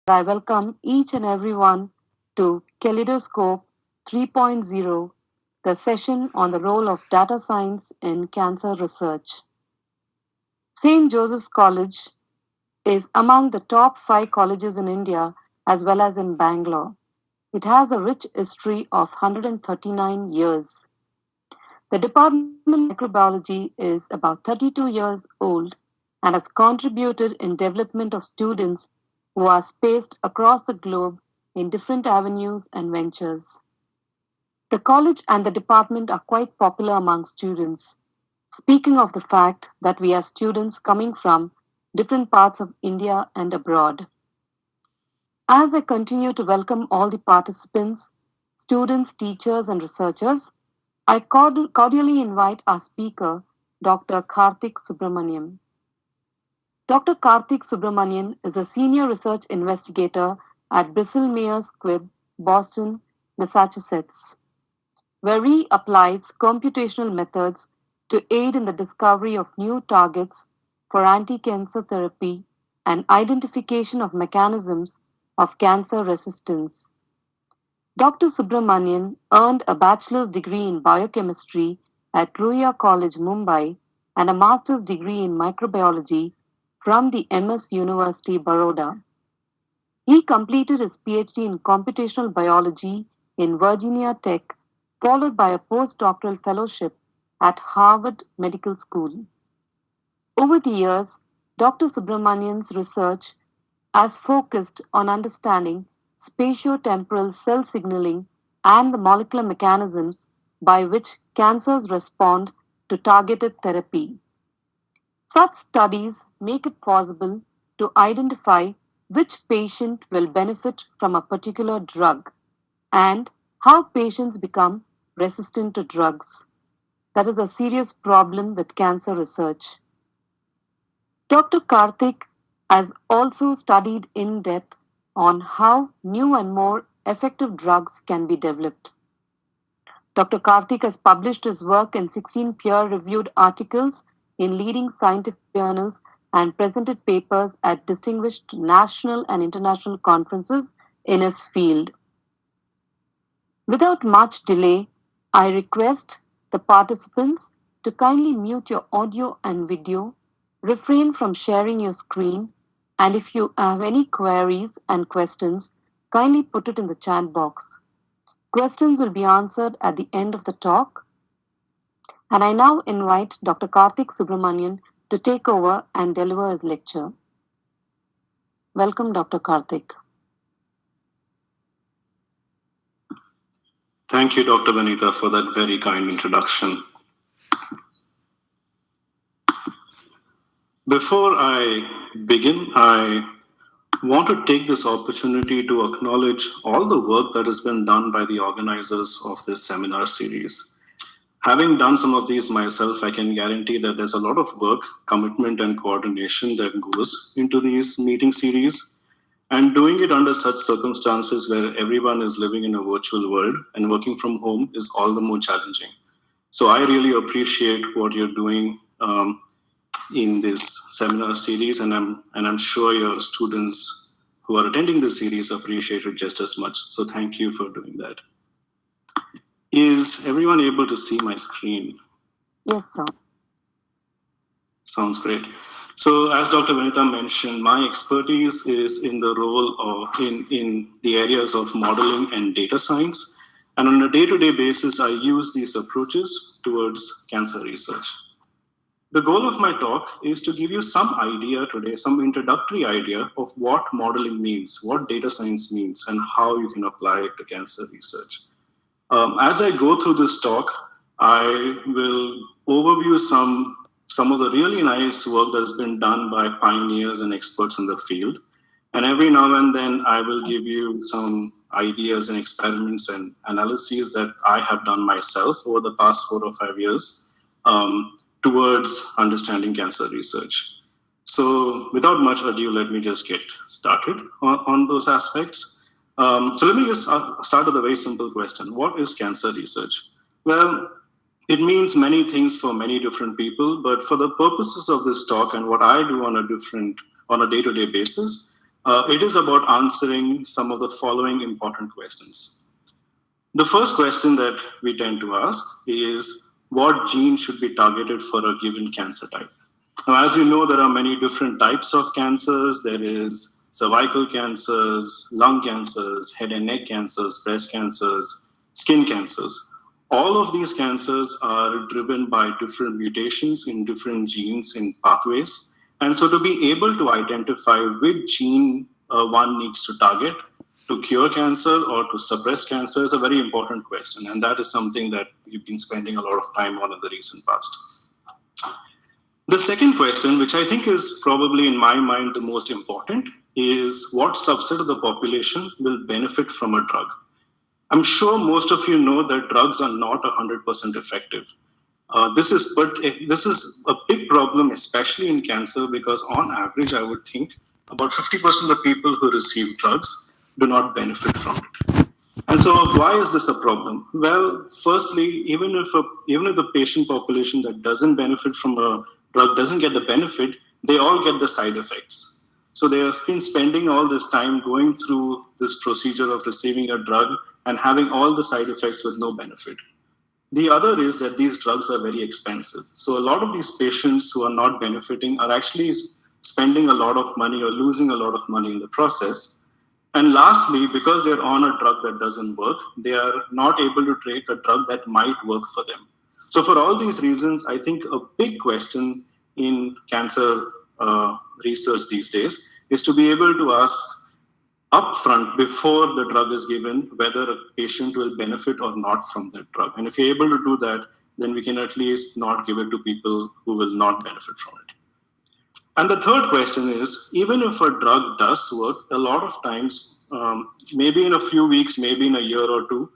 I welcome each and everyone to Kaleidoscope 3.0, the session on the role of data science in cancer research. St. Joseph's College is among the top 5 colleges in India as well as in Bangalore. It has a rich history of 139 years. The Department of Microbiology is about 32 years old and has contributed in development of students who are spaced across the globe in different avenues and ventures. The college and the department are quite popular among students. Speaking of the fact that we have students coming from different parts of India and abroad. As I continue to welcome all the participants, students, teachers, and researchers, I cordially invite our speaker, Dr. Karthik Subramanian. Dr. Karthik Subramanian is a senior research investigator at Bristol Myers Squibb, Boston, Massachusetts, where he applies computational methods to aid in the discovery of new targets for anti-cancer therapy and identification of mechanisms of cancer resistance. Dr. Subramanian earned a bachelor's degree in biochemistry at Ruia College, Mumbai, and a master's degree in microbiology from the MS University, Baroda. He completed his PhD in computational biology in Virginia Tech, followed by a postdoctoral fellowship at Harvard Medical School. Over the years, Dr. Subramanian's research has focused on understanding spatiotemporal cell signaling and the molecular mechanisms by which cancers respond to targeted therapy. Such studies make it possible to identify which patient will benefit from a particular drug and how patients become resistant to drugs. That is a serious problem with cancer research. Dr. Karthik has also studied in depth on how new and more effective drugs can be developed. Dr. Karthik has published his work in 16 peer reviewed articles in leading scientific journals and presented papers at distinguished national and international conferences in his field. Without much delay, I request the participants to kindly mute your audio and video, refrain from sharing your screen, and if you have any queries and questions, kindly put it in the chat box. Questions will be answered at the end of the talk. And I now invite Dr. Karthik Subramanian to take over and deliver his lecture. Welcome, Dr. Karthik. Thank you, Dr. Vanita, for that very kind introduction. Before I begin, I want to take this opportunity to acknowledge all the work that has been done by the organizers of this seminar series. Having done some of these myself, I can guarantee that there's a lot of work, commitment, and coordination that goes into these meeting series. And doing it under such circumstances where everyone is living in a virtual world and working from home is all the more challenging. So I really appreciate what you're doing in this seminar series, and I'm sure your students who are attending this series appreciate it just as much. So thank you for doing that. Is everyone able to see my screen? Yes, sir. Sounds great. So as Dr. Vanita mentioned, my expertise is in the role of in the areas of modeling and data science. And on a day-to-day basis, I use these approaches towards cancer research. The goal of my talk is to give you some idea today, some introductory idea of what modeling means, what data science means, and how you can apply it to cancer research. As I go through this talk, I will overview some of the really nice work that has been done by pioneers and experts in the field. And every now and then, I will give you some ideas and experiments and analyses that I have done myself over the past 4 or 5 years towards understanding cancer research. So without much ado, let me just get started on those aspects. So let me just start with a very simple question. What is cancer research? Well, it means many things for many different people, but for the purposes of this talk and what I do on a day-to-day basis, it is about answering some of the following important questions. The first question that we tend to ask is what gene should be targeted for a given cancer type? Now, as you know, there are many different types of cancers. There is cervical cancers, lung cancers, head and neck cancers, breast cancers, skin cancers. All of these cancers are driven by different mutations in different genes in pathways. And so to be able to identify which gene one needs to target to cure cancer or to suppress cancer is a very important question. And that is something that we've been spending a lot of time on in the recent past. The second question, which I think is probably in my mind the most important, is what subset of the population will benefit from a drug? I'm sure most of you know that drugs are not 100% effective. This is a big problem, especially in cancer, because on average, I would think about 50% of the people who receive drugs do not benefit from it. And so why is this a problem? Well, firstly, even if the patient population that doesn't benefit from a drug doesn't get the benefit, they all get the side effects. So they have been spending all this time going through this procedure of receiving a drug and having all the side effects with no benefit. The other is that these drugs are very expensive. So a lot of these patients who are not benefiting are actually spending a lot of money or losing a lot of money in the process. And lastly, because they're on a drug that doesn't work, they are not able to take a drug that might work for them. So for all these reasons, I think a big question in cancer research these days is to be able to ask upfront before the drug is given whether a patient will benefit or not from that drug. And if you're able to do that, then we can at least not give it to people who will not benefit from it. And the third question is, even if a drug does work, a lot of times, maybe in a few weeks, maybe in a year or two,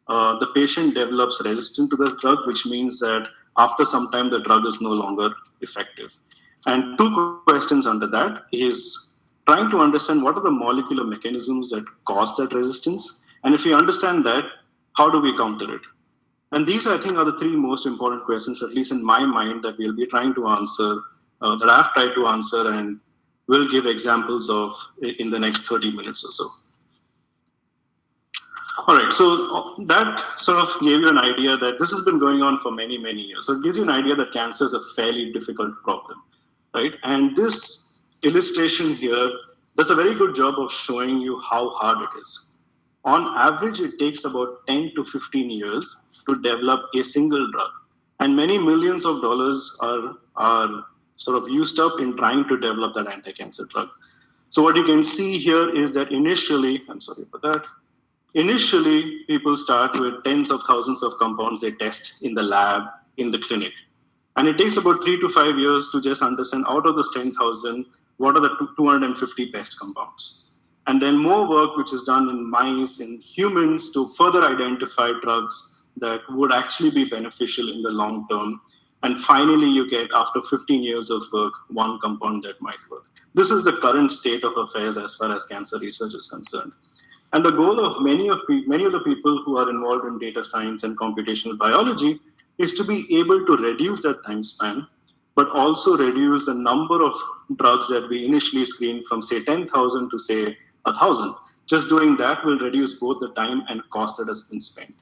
the patient develops resistance to the drug, which means that after some time, the drug is no longer effective. And two questions under that is trying to understand what are the molecular mechanisms that cause that resistance. And if we understand that, how do we counter it? And these, I think, are the three most important questions, at least in my mind, that we'll be trying to answer, that I've tried to answer and will give examples of in the next 30 minutes or so. All right, so that sort of gave you an idea that this has been going on for many, many years. So it gives you an idea that cancer is a fairly difficult problem, right? And this illustration here does a very good job of showing you how hard it is. On average, it takes about 10 to 15 years to develop a single drug. And many millions of dollars are sort of used up in trying to develop that anti-cancer drug. So what you can see here is that initially, I'm sorry for that, initially, people start with tens of thousands of compounds they test in the lab, in the clinic. And it takes about 3 to 5 years to just understand out of those 10,000, what are the 250 best compounds. And then more work, which is done in mice, in humans, to further identify drugs that would actually be beneficial in the long term. And finally, you get, after 15 years of work, one compound that might work. This is the current state of affairs as far as cancer research is concerned. And the goal of many of the people who are involved in data science and computational biology is to be able to reduce that time span, but also reduce the number of drugs that we initially screen from, say, 10,000 to, say, 1,000. Just doing that will reduce both the time and cost that has been spent.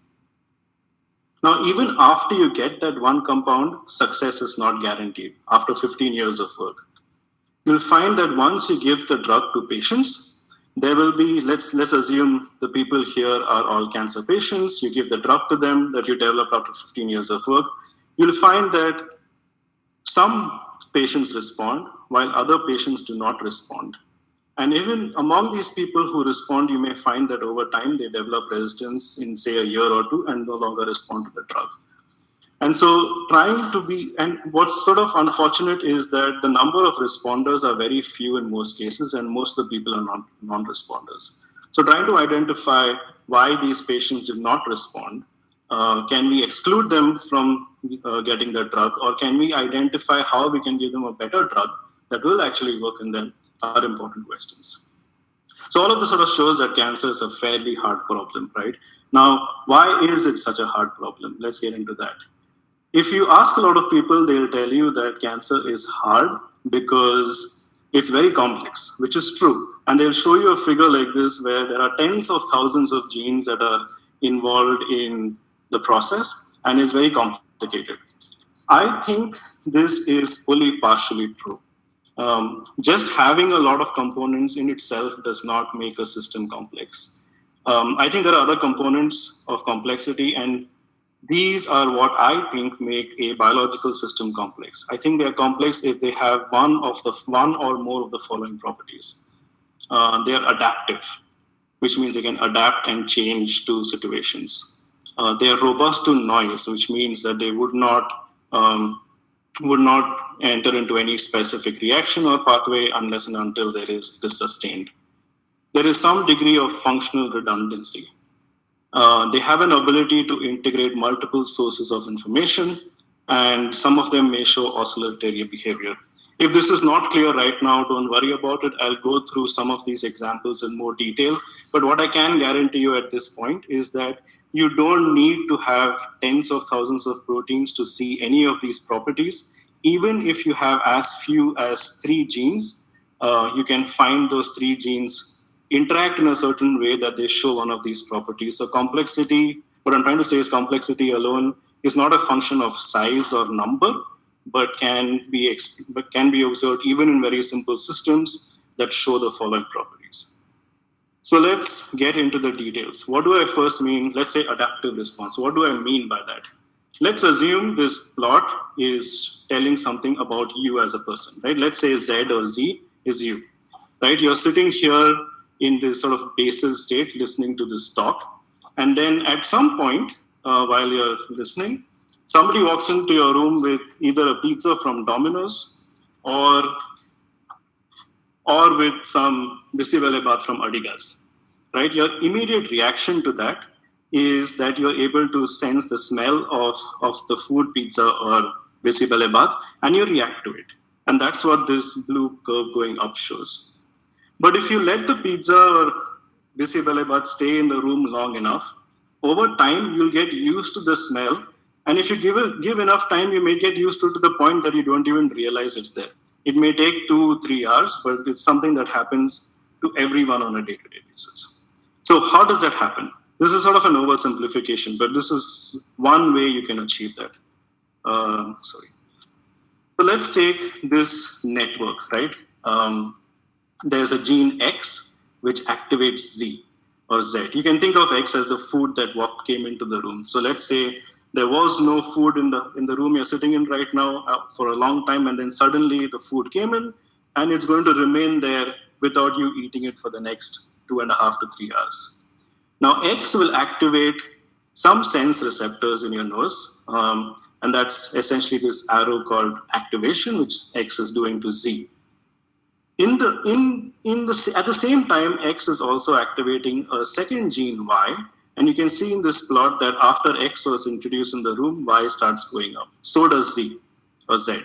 Now, even after you get that one compound, success is not guaranteed after 15 years of work. You'll find that once you give the drug to patients, there will be, let's assume the people here are all cancer patients, you give the drug to them that you developed after 15 years of work, you'll find that some patients respond while other patients do not respond. And even among these people who respond, you may find that over time they develop resistance in, say, a year or two and no longer respond to the drug. And so and what's sort of unfortunate is that the number of responders are very few in most cases, and most of the people are non-responders. So trying to identify why these patients did not respond, can we exclude them from getting the drug, or can we identify how we can give them a better drug that will actually work in them, are important questions. So all of this sort of shows that cancer is a fairly hard problem, right? Now, why is it such a hard problem? Let's get into that. If you ask a lot of people, they'll tell you that cancer is hard because It's very complex, which is true. And they'll show you a figure like this where there are tens of thousands of genes that are involved in the process, and it's very complicated. I think this is only partially true. Just having a lot of components in itself does not make a system complex. I think there are other components of complexity, and these are what I think make a biological system complex. I think they are complex if they have one or more of the following properties. They are adaptive, which means they can adapt and change to situations. They are robust to noise, which means that they um, would not enter into any specific reaction or pathway unless and until it is sustained. There is some degree of functional redundancy. They have an ability to integrate multiple sources of information, and some of them may show oscillatory behavior. If this is not clear right now, don't worry about it. I'll go through some of these examples in more detail. But what I can guarantee you at this point is that you don't need to have tens of thousands of proteins to see any of these properties. Even if you have as few as 3 genes, you can find those 3 genes interact in a certain way that they show one of these properties. So complexity, what I'm trying to say is complexity alone is not a function of size or number, but can be observed even in very simple systems that show the following properties. So let's get into the details. What do I first mean? Let's say adaptive response. What do I mean by that? Let's assume this plot is telling something about you as a person, right? Let's say Z or Z is you, right? You're sitting here in this sort of basal state, listening to this talk. And then at some point, while you're listening, somebody walks into your room with either a pizza from Domino's or with some bisibelebath from Adigas, right? Your immediate reaction to that is that you're able to sense the smell of the food, pizza or bisibelebath, and you react to it. And that's what this blue curve going up shows. But if you let the pizza or bisibelebath stay in the room long enough, over time you'll get used to the smell. And if you give enough time, you may get used to the point that you don't even realize it's there. It may take 2-3 hours, but it's something that happens to everyone on a day-to-day basis. So how does that happen? This is sort of an oversimplification, but this is one way you can achieve that. So let's take this network, right? There's a gene X which activates Z or Z. You can think of X as the food that came into the room. So let's say there was no food in the room you're sitting in right now for a long time, and then suddenly the food came in, and it's going to remain there without you eating it for the next 2.5 to 3 hours. Now X will activate some sense receptors in your nose, and that's essentially this arrow called activation, which X is doing to Z. At the same time, X is also activating a second gene Y, and you can see in this plot that after X was introduced in the room, Y starts going up. So does Z or Z.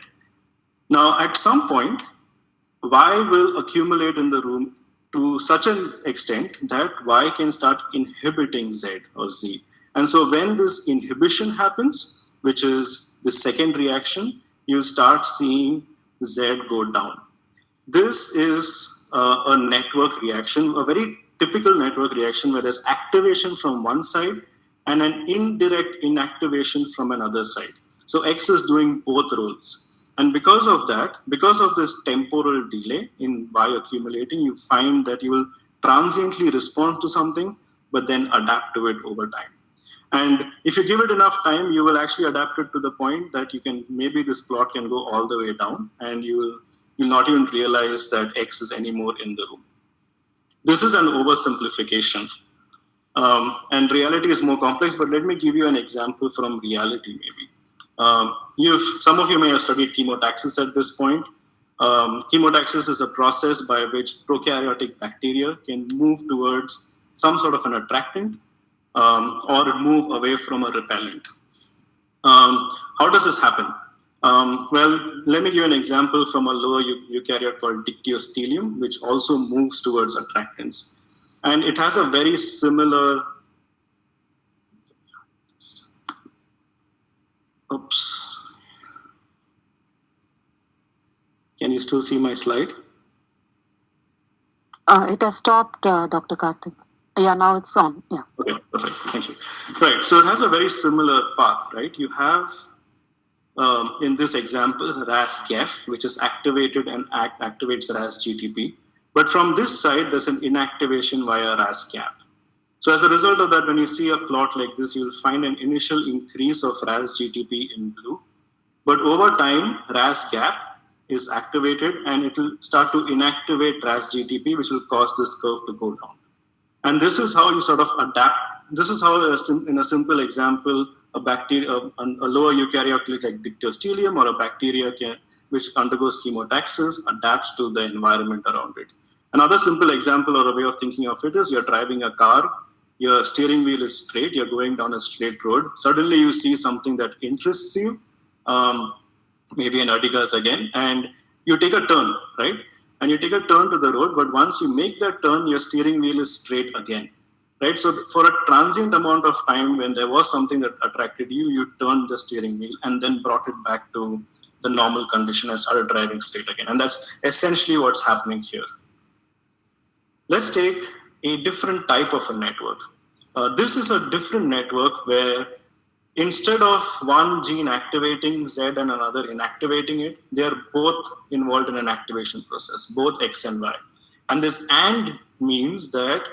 Now, at some point, Y will accumulate in the room to such an extent that Y can start inhibiting Z or Z. And so when this inhibition happens, which is the second reaction, you start seeing Z go down. This is a network reaction, a very typical network reaction where there's activation from one side and an indirect inactivation from another side. So X is doing both roles. And because of that, because of this temporal delay in Y accumulating, you find that you will transiently respond to something, but then adapt to it over time. And if you give it enough time, you will actually adapt it to the point that maybe this plot can go all the way down, and you'll not even realize that X is anymore in the room. This is an oversimplification. And reality is more complex, but let me give you an example from reality maybe. Some of you may have studied chemotaxis at this point. Chemotaxis is a process by which prokaryotic bacteria can move towards some sort of an attractant or move away from a repellent. How does this happen? Well, let me give you an example from a lower eukaryote called Dictyostelium, which also moves towards attractants. And it has a very similar, oops. Can you still see my slide? It has stopped, Dr. Karthik. Yeah, now it's on. Yeah. Okay, perfect. Thank you. Right. So it has a very similar path, right? You have in this example, RAS-GEF, which is activated and activates RAS-GTP. But from this side, there's an inactivation via RAS-GAP. So as a result of that, when you see a plot like this, you'll find an initial increase of RAS-GTP in blue. But over time, RAS-GAP is activated and it will start to inactivate RAS-GTP, which will cause this curve to go down. And this is how you sort of adapt. This is how, in a simple example, a bacteria, a lower eukaryotic like Dictyostelium or a bacteria which undergoes chemotaxis adapts to the environment around it. Another simple example or a way of thinking of it is you're driving a car, your steering wheel is straight, you're going down a straight road. Suddenly you see something that interests you, maybe an Ertigas again, and you take a turn, right? And you take a turn to the road, but once you make that turn, your steering wheel is straight again, right? So for a transient amount of time, when there was something that attracted you, you turned the steering wheel and then brought it back to the normal condition and started driving straight again. And that's essentially what's happening here. Let's take a different type of a network. This is a different network where instead of one gene activating Z and another inactivating it, they are both involved in an activation process, both X and Y. And this AND means that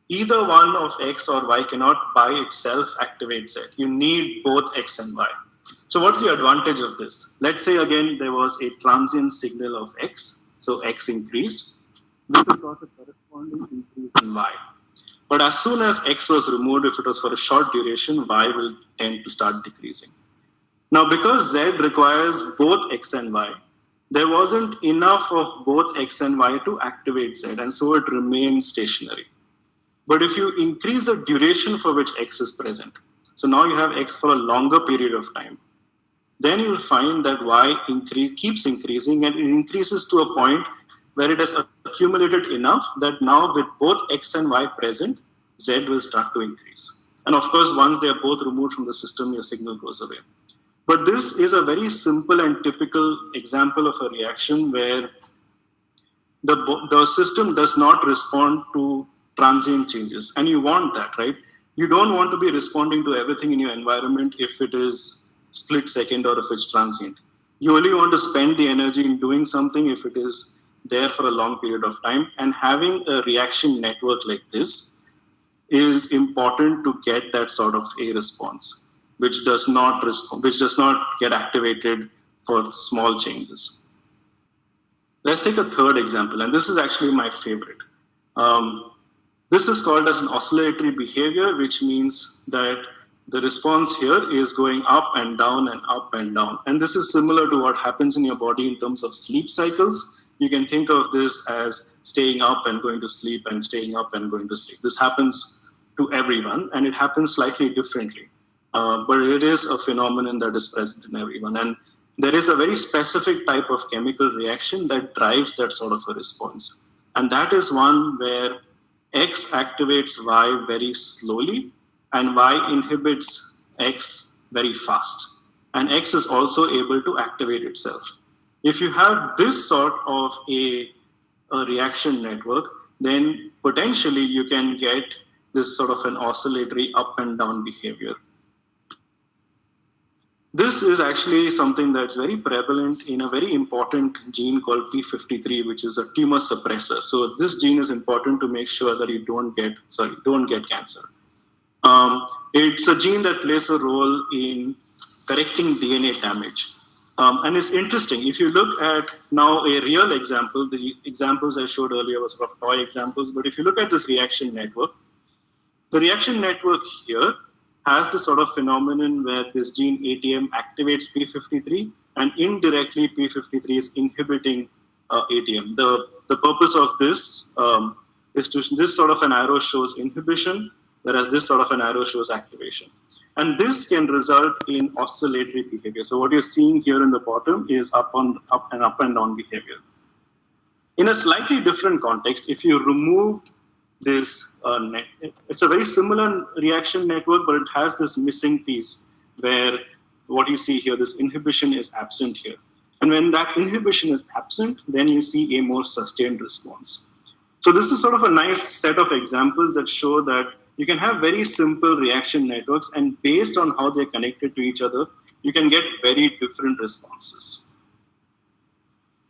either one of X or Y cannot by itself activate Z. You need both X and Y. So what's the advantage of this? Let's say again there was a transient signal of X, so X increased. This will cause a corresponding increase in Y. But as soon as X was removed, if it was for a short duration, Y will tend to start decreasing. Now, because Z requires both X and Y, there wasn't enough of both X and Y to activate Z, and so it remains stationary. But if you increase the duration for which X is present, so now you have X for a longer period of time, then you'll find that Y keeps increasing, and it increases to a point where it has accumulated enough that now with both X and Y present, Z will start to increase. And of course, once they are both removed from the system, your signal goes away. But this is a very simple and typical example of a reaction where the system does not respond to transient changes. And you want that, right? You don't want to be responding to everything in your environment if it is split second or if it's transient. You only want to spend the energy in doing something if it is there for a long period of time, and having a reaction network like this is important to get that sort of a response, which does not get activated for small changes. Let's take a third example, and this is actually my favorite. This is called as an oscillatory behavior, which means that the response here is going up and down and up and down. And this is similar to what happens in your body in terms of sleep cycles. You can think of this as staying up and going to sleep and staying up and going to sleep. This happens to everyone, and it happens slightly differently. But it is a phenomenon that is present in everyone. And there is a very specific type of chemical reaction that drives that sort of a response. And that is one where X activates Y very slowly, and Y inhibits X very fast. And X is also able to activate itself. If you have this sort of a reaction network, then potentially you can get this sort of an oscillatory up and down behavior. This is actually something that's very prevalent in a very important gene called P53, which is a tumor suppressor. So this gene is important to make sure that you don't get cancer. It's a gene that plays a role in correcting DNA damage. And it's interesting, if you look at now a real example, the examples I showed earlier were sort of toy examples, but if you look at this reaction network, the reaction network here has this sort of phenomenon where this gene ATM activates P53, and indirectly P53 is inhibiting ATM. The purpose of this is to, this sort of an arrow shows inhibition, whereas this sort of an arrow shows activation. And this can result in oscillatory behavior. So what you're seeing here in the bottom is up and down behavior. In a slightly different context, if you remove this it's a very similar reaction network, but it has this missing piece where what you see here, this inhibition is absent here. And when that inhibition is absent, then you see a more sustained response. So this is sort of a nice set of examples that show that you can have very simple reaction networks, and based on how they're connected to each other, you can get very different responses.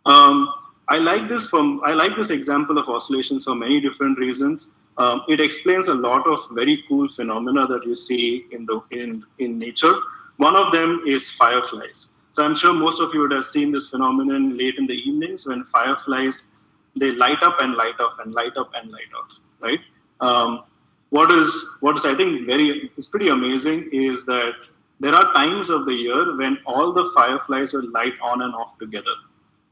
Um, I like this example of oscillations for many different reasons. It explains a lot of very cool phenomena that you see in nature. One of them is fireflies. So I'm sure most of you would have seen this phenomenon late in the evenings when fireflies, they light up and light off and light up and light off, right? What is I think is pretty amazing is that there are times of the year when all the fireflies will light on and off together.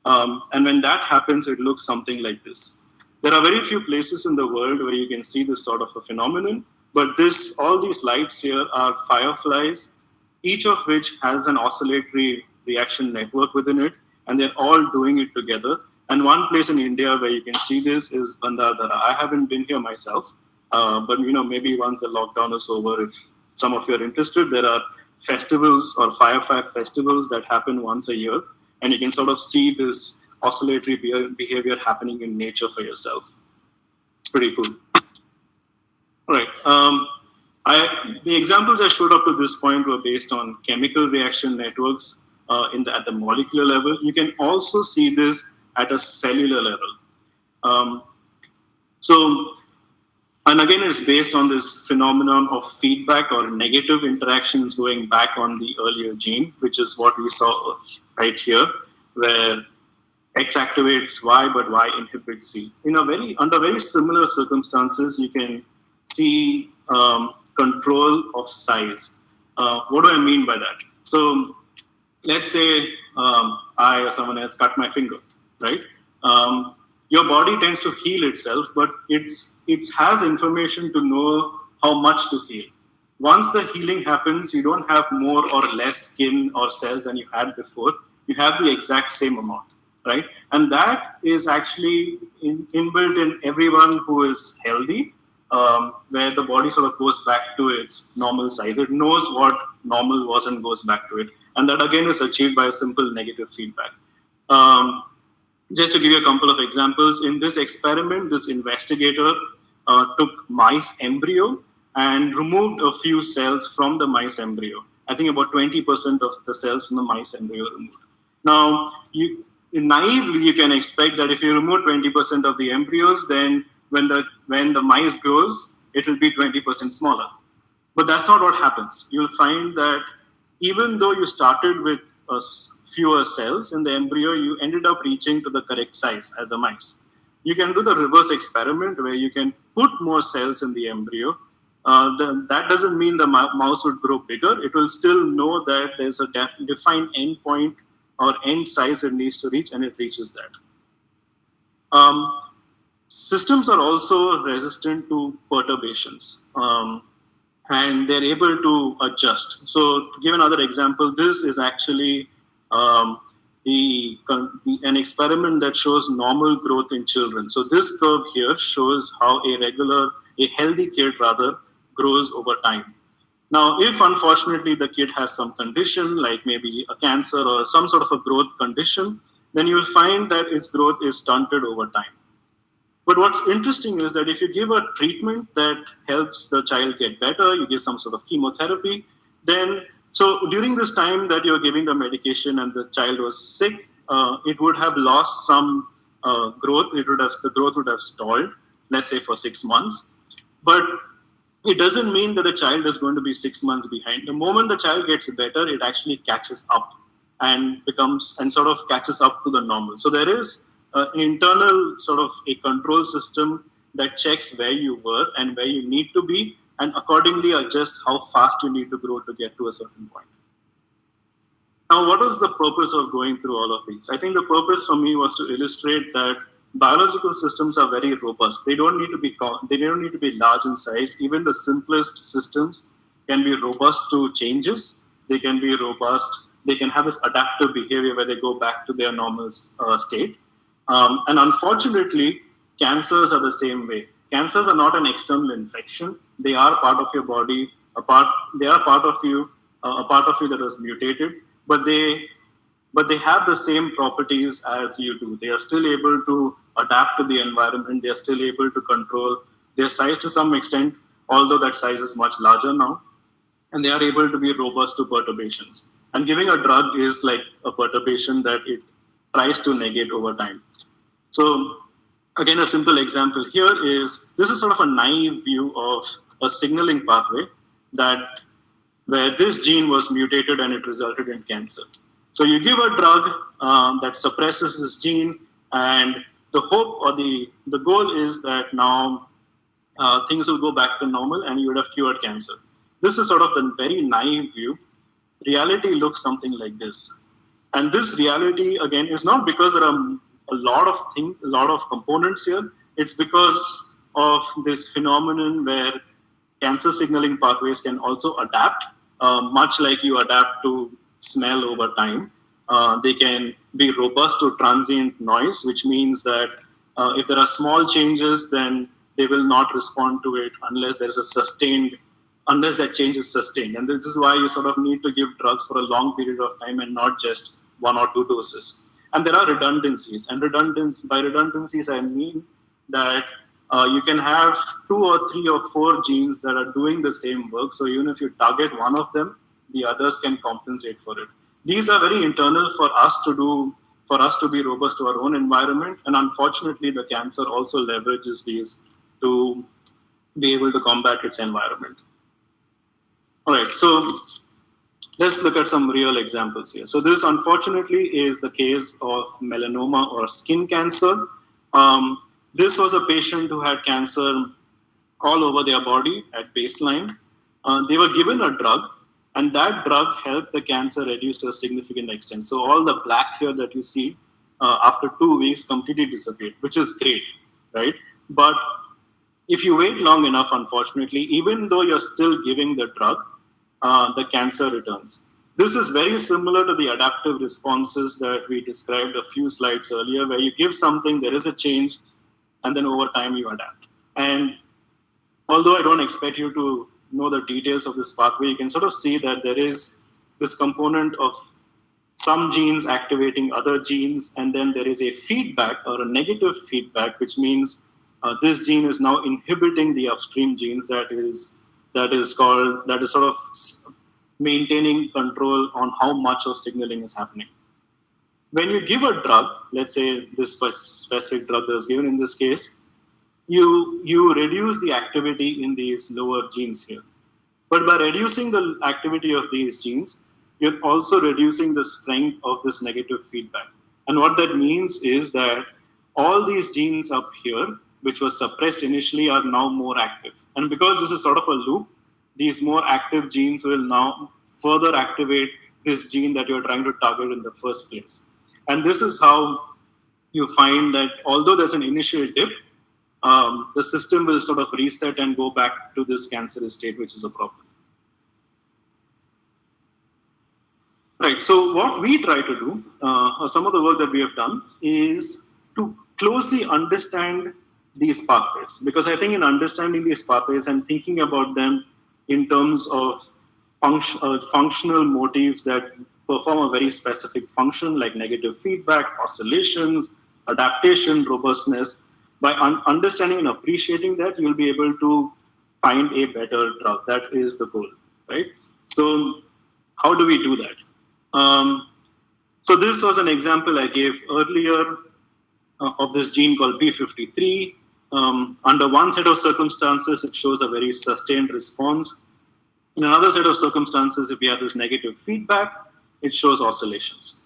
And when that happens, it looks something like this. There are very few places in the world where you can see this sort of a phenomenon, but all these lights here are fireflies, each of which has an oscillatory reaction network within it, and they're all doing it together. And one place in India where you can see this is Bandadara. I haven't been here myself, but maybe once the lockdown is over, if some of you are interested, there are festivals or firefly festivals that happen once a year, and you can sort of see this oscillatory behavior happening in nature for yourself. It's pretty cool. All right. The examples I showed up to this point were based on chemical reaction networks at the molecular level. You can also see this at a cellular level. And again, it's based on this phenomenon of feedback or negative interactions going back on the earlier gene, which is what we saw right here, where X activates Y, but Y inhibits C. Under very similar circumstances, you can see control of size. What do I mean by that? So let's say I or someone else cut my finger, right? Your body tends to heal itself, but it has information to know how much to heal. Once the healing happens, you don't have more or less skin or cells than you had before. You have the exact same amount, right? And that is actually inbuilt in everyone who is healthy, where the body sort of goes back to its normal size. It knows what normal was and goes back to it. And that again is achieved by a simple negative feedback. Just to give you a couple of examples, in this experiment, this investigator took mice embryo and removed a few cells from the mice embryo. I think about 20% of the cells from the mice embryo removed. Now, naively, you can expect that if you remove 20% of the embryos, then when the mice grows, it will be 20% smaller. But that's not what happens. You'll find that even though you started with fewer cells in the embryo, you ended up reaching to the correct size as a mice. You can do the reverse experiment where you can put more cells in the embryo. That doesn't mean the mouse would grow bigger. It will still know that there's a defined end point or end size it needs to reach, and it reaches that. Systems are also resistant to perturbations, and they're able to adjust. So to give another example, this is actually an experiment that shows normal growth in children. So this curve here shows how a healthy kid grows over time. Now, if unfortunately the kid has some condition, like maybe a cancer or some sort of a growth condition, then you will find that its growth is stunted over time. But what's interesting is that if you give a treatment that helps the child get better, you give some sort of chemotherapy, so during this time that you're giving the medication and the child was sick, it would have lost some growth. The growth would have stalled, let's say for 6 months. But it doesn't mean that the child is going to be 6 months behind. The moment the child gets better, it actually catches up and sort of catches up to the normal. So there is an internal sort of a control system that checks where you were and where you need to be, and accordingly adjust how fast you need to grow to get to a certain point. Now, what was the purpose of going through all of these? I think the purpose for me was to illustrate that biological systems are very robust. They don't need to be large in size. Even the simplest systems can be robust to changes. They can be robust. They can have this adaptive behavior where they go back to their normal state. And unfortunately, cancers are the same way. Cancers are not an external infection. They are part of your body. They are part of you. A part of you that was mutated, but they but they have the same properties as you do. They are still able to adapt to the environment. They are still able to control their size to some extent, although that size is much larger now. And they are able to be robust to perturbations. And giving a drug is like a perturbation that it tries to negate over time. So again, a simple example here is, this is sort of a naive view of a signaling pathway that where this gene was mutated and it resulted in cancer. So you give a drug that suppresses this gene, and the hope or the goal is that now things will go back to normal and you would have cured cancer. This is sort of the very naive view. Reality looks something like this. And this reality, again, is not because there are a lot of components here. It's because of this phenomenon where cancer signaling pathways can also adapt, much like you adapt to smell over time. They can be robust to transient noise, which means that if there are small changes, then they will not respond to it unless that change is sustained. And this is why you sort of need to give drugs for a long period of time and not just 1 or 2 doses. And there are redundancies. And by redundancies, I mean that you can have 2 or 3 or 4 genes that are doing the same work. So even if you target one of them, the others can compensate for it. These are very internal for us to be robust to our own environment. And unfortunately, the cancer also leverages these to be able to combat its environment. All right, so let's look at some real examples here. So this, unfortunately, is the case of melanoma or skin cancer. This was a patient who had cancer all over their body at baseline. They were given a drug, and that drug helped the cancer reduce to a significant extent. So all the black here that you see after 2 weeks completely disappeared, which is great, right? But if you wait long enough, unfortunately, even though you're still giving the drug, the cancer returns. This is very similar to the adaptive responses that we described a few slides earlier, where you give something, there is a change, and then over time you adapt. And although I don't expect you to know the details of this pathway, you can sort of see that there is this component of some genes activating other genes, and then there is a feedback or a negative feedback, which means this gene is now inhibiting the upstream genes that is sort of maintaining control on how much of signaling is happening. When you give a drug, let's say this specific drug that was given in this case, you reduce the activity in these lower genes here. But by reducing the activity of these genes, you're also reducing the strength of this negative feedback. And what that means is that all these genes up here, which was suppressed initially, are now more active. And because this is sort of a loop, these more active genes will now further activate this gene that you're trying to target in the first place. And this is how you find that although there's an initial dip, the system will sort of reset and go back to this cancerous state, which is a problem. Right, so what we try to do, or some of the work that we have done, is to closely understand these pathways. Because I think in understanding these pathways and thinking about them in terms of functional motifs that perform a very specific function, like negative feedback, oscillations, adaptation, robustness, by understanding and appreciating that, you'll be able to find a better drug. That is the goal, right? So how do we do that? So this was an example I gave earlier of this gene called P53. Under one set of circumstances, it shows a very sustained response. In another set of circumstances, if we have this negative feedback, it shows oscillations.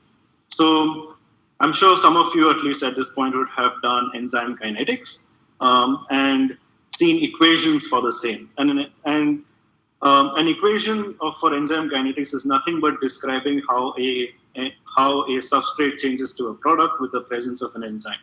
So I'm sure some of you, at least at this point, would have done enzyme kinetics and seen equations for the same. And an equation for enzyme kinetics is nothing but describing how a substrate changes to a product with the presence of an enzyme.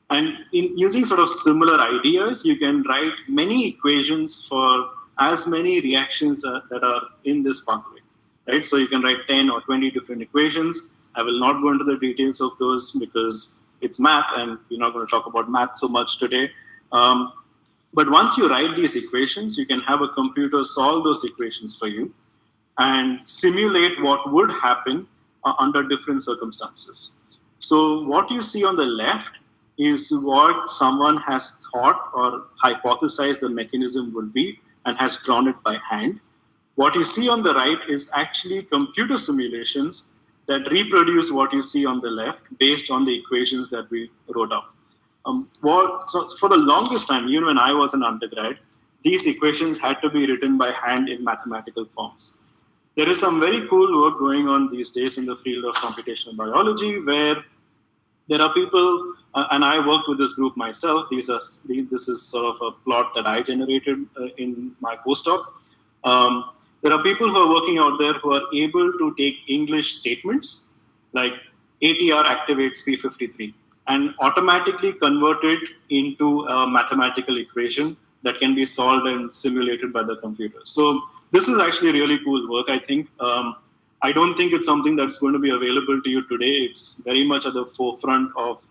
And in using sort of similar ideas, you can write many equations for as many reactions that are in this pathway, right? So you can write 10 or 20 different equations. I will not go into the details of those because it's math and we're not going to talk about math so much today. But once you write these equations, you can have a computer solve those equations for you and simulate what would happen under different circumstances. So what you see on the left is what someone has thought or hypothesized the mechanism would be and has drawn it by hand. What you see on the right is actually computer simulations that reproduce what you see on the left based on the equations that we wrote up. So for the longest time, even when I was an undergrad, these equations had to be written by hand in mathematical forms. There is some very cool work going on these days in the field of computational biology where there are people, and I worked with this group myself. This is sort of a plot that I generated in my postdoc. There are people who are working out there who are able to take English statements like ATR activates P53 and automatically convert it into a mathematical equation that can be solved and simulated by the computer. So this is actually really cool work, I think. I don't think it's something that's going to be available to you today. It's very much at the forefront of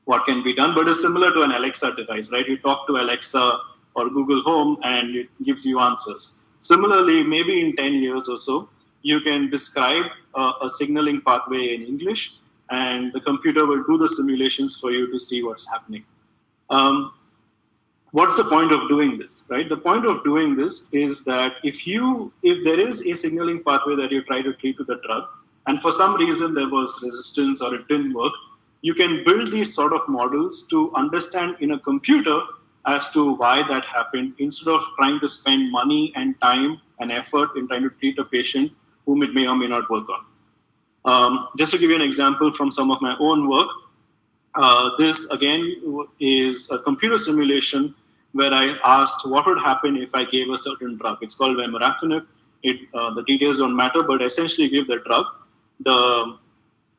what can be done, but it's similar to an Alexa device, right? You talk to Alexa or Google Home and it gives you answers. Similarly, maybe in 10 years or so, you can describe a signaling pathway in English and the computer will do the simulations for you to see what's happening. What's the point of doing this, right? The point of doing this is that if there is a signaling pathway that you try to treat with a drug, and for some reason there was resistance or it didn't work, you can build these sort of models to understand in a computer as to why that happened instead of trying to spend money and time and effort in trying to treat a patient whom it may or may not work on. Just to give you an example from some of my own work, this again is a computer simulation where I asked what would happen if I gave a certain drug. It's called vemurafenib. The details don't matter, but essentially give the drug. The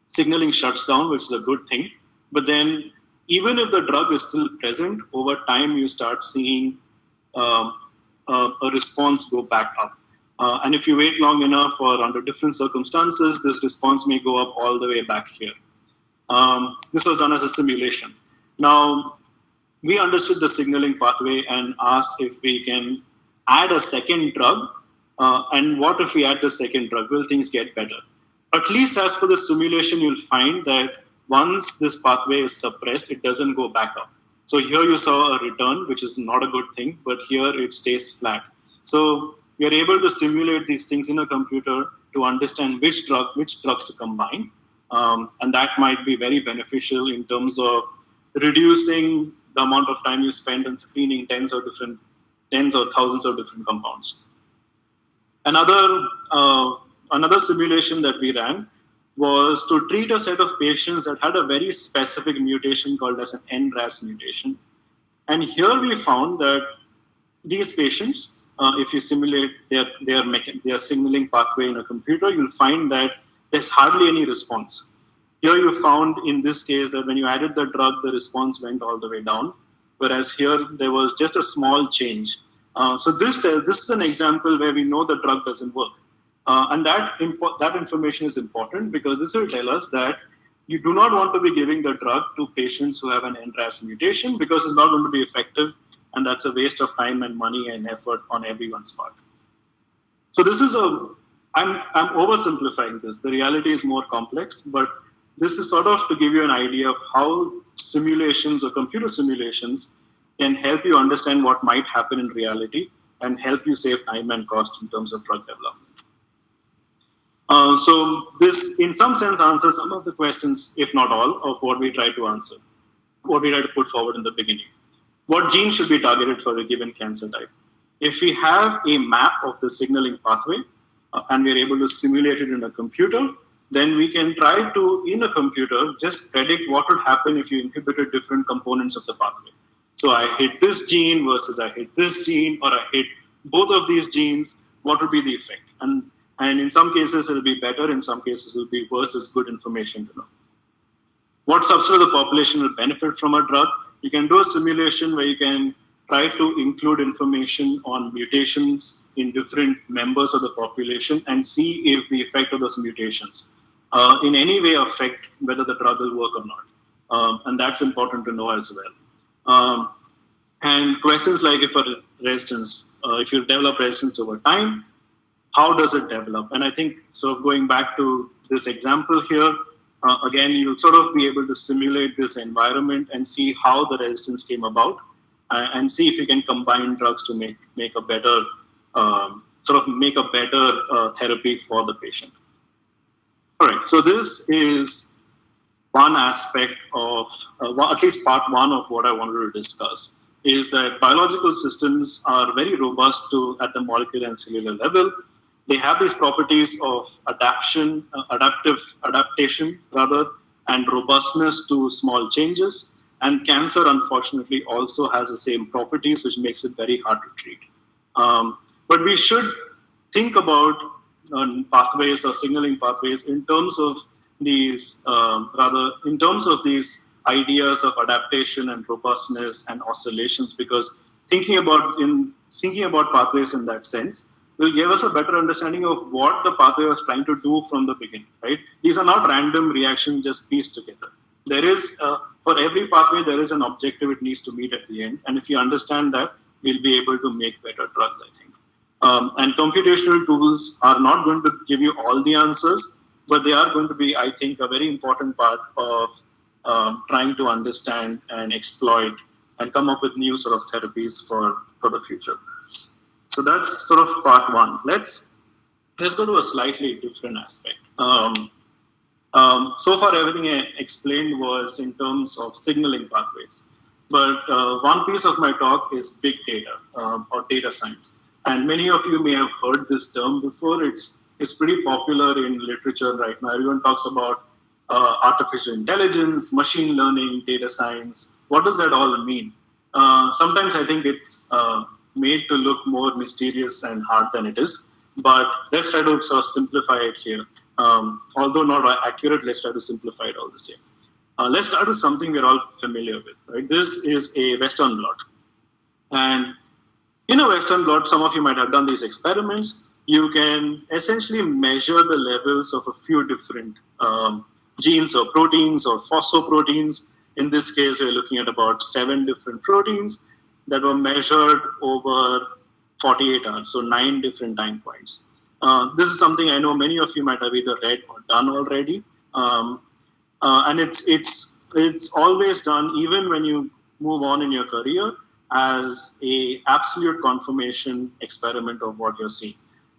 signaling shuts down, which is a good thing. But then even if the drug is still present, over time you start seeing a response go back up. And if you wait long enough or under different circumstances, this response may go up all the way back here. This was done as a simulation. Now, we understood the signaling pathway and asked if we can add a second drug. And what if we add the second drug? Will things get better? At least as for the simulation, you'll find that once this pathway is suppressed, it doesn't go back up. So here you saw a return, which is not a good thing, but here it stays flat. So we are able to simulate these things in a computer to understand which drugs to combine. And that might be very beneficial in terms of reducing the amount of time you spend on screening tens or thousands of different compounds. Another simulation that we ran was to treat a set of patients that had a very specific mutation called as an NRAS mutation. And here we found that these patients, if you simulate their signaling pathway in a computer, you'll find that there's hardly any response. Here you found in this case that when you added the drug, the response went all the way down, whereas here there was just a small change. So this is an example where we know the drug doesn't work. And that information is important because this will tell us that you do not want to be giving the drug to patients who have an NRAS mutation because it's not going to be effective, and that's a waste of time and money and effort on everyone's part. So this is I'm oversimplifying this. The reality is more complex, but this is sort of to give you an idea of how simulations or computer simulations can help you understand what might happen in reality and help you save time and cost in terms of drug development. So this, in some sense, answers some of the questions, if not all, of what we try to answer, what we try to put forward in the beginning. What gene should be targeted for a given cancer type? If we have a map of the signaling pathway and we're able to simulate it in a computer, then we can try to, in a computer, just predict what would happen if you inhibited different components of the pathway. So I hit this gene versus I hit this gene, or I hit both of these genes, what would be the effect? And in some cases, it'll be better. In some cases, it'll be worse. It's good information to know. What subset of the population will benefit from a drug? You can do a simulation where you can try to include information on mutations in different members of the population and see if the effect of those mutations in any way affect whether the drug will work or not. And that's important to know as well. And questions like if you develop resistance over time, how does it develop? And I think sort of going back to this example here, again, you'll sort of be able to simulate this environment and see how the resistance came about, and see if you can combine drugs to make a better therapy for the patient. All right, so this is one aspect of, at least part one of what I wanted to discuss, is that biological systems are very robust at the molecular and cellular level. They have these properties of adaptation, and robustness to small changes. And cancer, unfortunately, also has the same properties, which makes it very hard to treat. But we should think about pathways or signaling pathways in terms of these, ideas of adaptation and robustness and oscillations, because thinking about pathways in that sense will give us a better understanding of what the pathway was trying to do from the beginning, right? These are not random reactions just pieced together. There is, for every pathway, there is an objective it needs to meet at the end. And if you understand that, we'll be able to make better drugs, I think. And computational tools are not going to give you all the answers, but they are going to be, I think, a very important part of trying to understand and exploit and come up with new sort of therapies for the future. So that's sort of part one. Let's go to a slightly different aspect. So far, everything I explained was in terms of signaling pathways. But one piece of my talk is big data or data science. And many of you may have heard this term before. It's pretty popular in literature right now. Everyone talks about artificial intelligence, machine learning, data science. What does that all mean? Sometimes I think it's made to look more mysterious and hard than it is. But let's try to sort of simplify it here. Although not accurate, let's try to simplify it all the same. Let's start with something we're all familiar with, right? This is a Western blot. And in a Western blot, some of you might have done these experiments. You can essentially measure the levels of a few different genes or proteins or phosphoproteins. In this case, we're looking at about 7 different proteins that were measured over 48 hours, so 9 different time points. This is something I know many of you might have either read or done already. And it's always done, even when you move on in your career, as a absolute confirmation experiment of what you're seeing.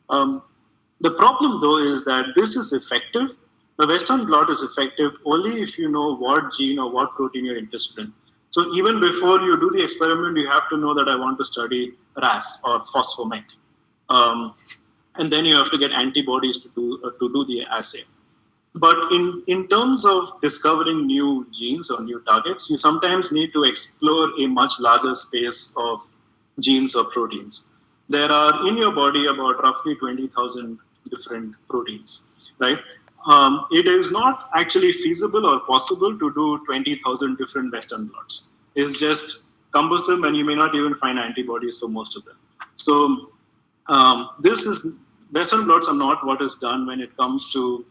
The problem, though, is that this is effective. The Western blot is effective only if you know what gene or what protein you're interested in. So even before you do the experiment, you have to know that I want to study RAS or phosphomec. And then you have to get antibodies to do the assay. But in terms of discovering new genes or new targets, you sometimes need to explore a much larger space of genes or proteins. There are in your body about roughly 20,000 different proteins, right? It is not actually feasible or possible to do 20,000 different Western blots. It's just cumbersome, and you may not even find antibodies for most of them. So Western blots are not what is done when it comes to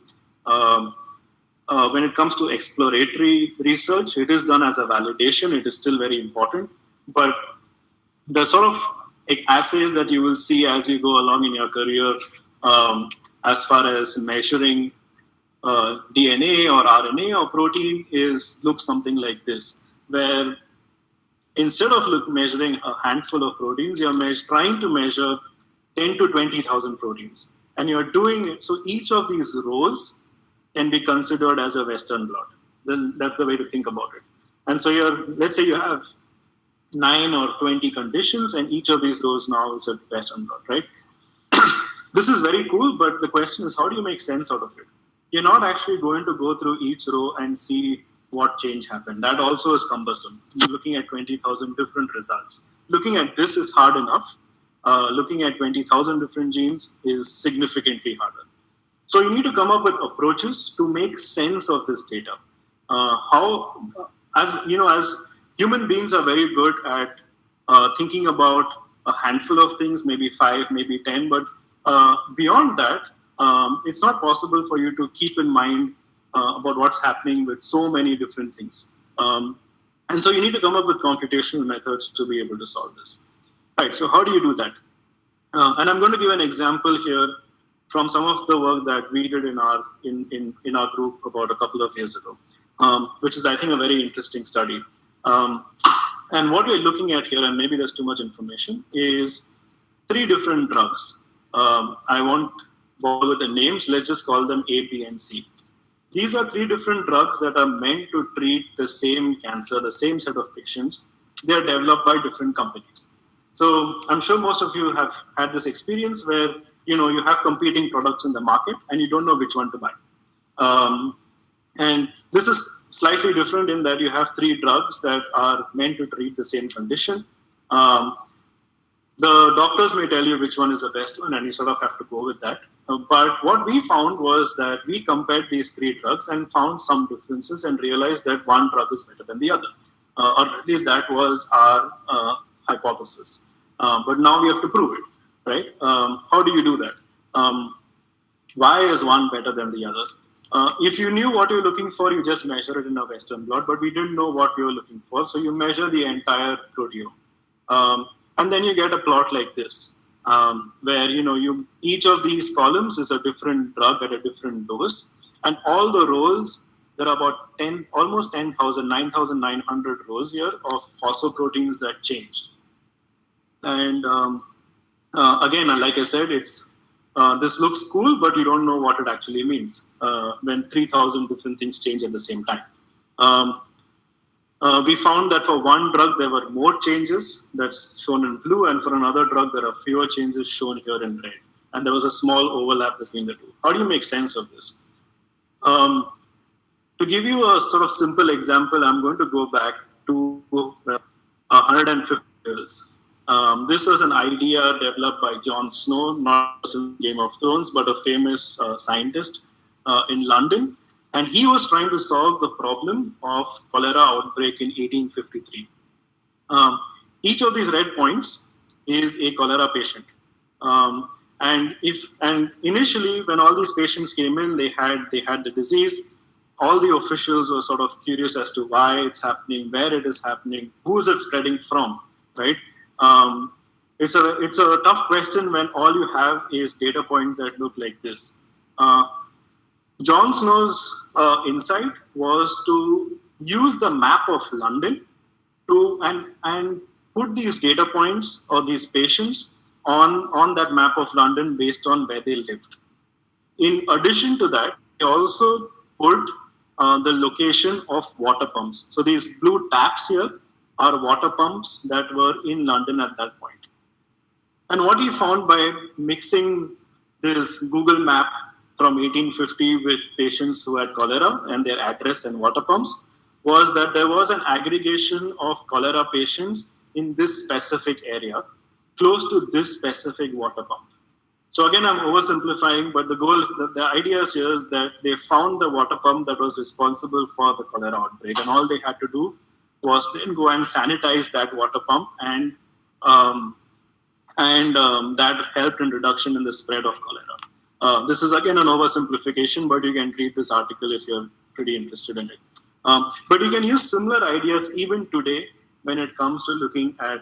exploratory research. It is done as a validation. It is still very important, but the sort of assays that you will see as you go along in your career, as far as measuring DNA or RNA or protein, looks something like this, where instead of measuring a handful of proteins, you're trying to measure 10 to 20,000 proteins, and you're doing it. So each of these rows can be considered as a Western blot. Then that's the way to think about it. And so let's say you have 9 or 20 conditions, and each of these rows now is a Western blot, right? This is very cool, but the question is, how do you make sense out of it? You're not actually going to go through each row and see what change happened. That also is cumbersome. You're looking at 20,000 different results. Looking at this is hard enough. Looking at 20,000 different genes is significantly harder. So you need to come up with approaches to make sense of this data. As human beings are very good at thinking about a handful of things, maybe 5, maybe 10, but beyond that, it's not possible for you to keep in mind about what's happening with so many different things. And so you need to come up with computational methods to be able to solve this. Right, so how do you do that? And I'm going to give an example here from some of the work that we did in our group about a couple of years ago, which is, I think, a very interesting study. And what we're looking at here, and maybe there's too much information, is 3 different drugs. I won't bother with the names. Let's just call them A, B, and C. These are 3 different drugs that are meant to treat the same cancer, the same set of patients. They are developed by different companies. So I'm sure most of you have had this experience where you have competing products in the market and you don't know which one to buy. And this is slightly different in that you have 3 drugs that are meant to treat the same condition. The doctors may tell you which one is the best one, and you sort of have to go with that. But what we found was that we compared these 3 drugs and found some differences and realized that one drug is better than the other. Or at least that was our hypothesis. But now we have to prove it, right? How do you do that? Why is one better than the other? If you knew what you're looking for, you just measure it in a Western blot, but we didn't know what we were looking for, so you measure the entire proteome. And then you get a plot like this, where each of these columns is a different drug at a different dose, and all the rows, there are about almost 10,000, 9,900 rows here of phosphoproteins that changed. And again, like I said, this looks cool, but you don't know what it actually means when 3,000 different things change at the same time. We found that for one drug, there were more changes, that's shown in blue, and for another drug, there are fewer changes shown here in red. And there was a small overlap between the 2. How do you make sense of this? To give you a sort of simple example, I'm going to go back to 150 years. This was an idea developed by Jon Snow, not in Game of Thrones, but a famous scientist in London. And he was trying to solve the problem of cholera outbreak in 1853. Each of these red points is a cholera patient. And initially, when all these patients came in, they had the disease. All the officials were sort of curious as to why it's happening, where it is happening, who is it spreading from, right? It's a tough question when all you have is data points that look like this. Jon Snow's insight was to use the map of London and put these data points or these patients on that map of London based on where they lived. In addition to that, he also put the location of water pumps. So these blue taps here are water pumps that were in London at that point. And what he found by mixing this Google map from 1850 with patients who had cholera and their address and water pumps was that there was an aggregation of cholera patients in this specific area, close to this specific water pump. So again, I'm oversimplifying, but the idea here is that they found the water pump that was responsible for the cholera outbreak, and all they had to do was then go and sanitize that water pump, and that helped in reduction in the spread of cholera. This is again an oversimplification, but you can read this article if you're pretty interested in it. But you can use similar ideas even today when it comes to looking at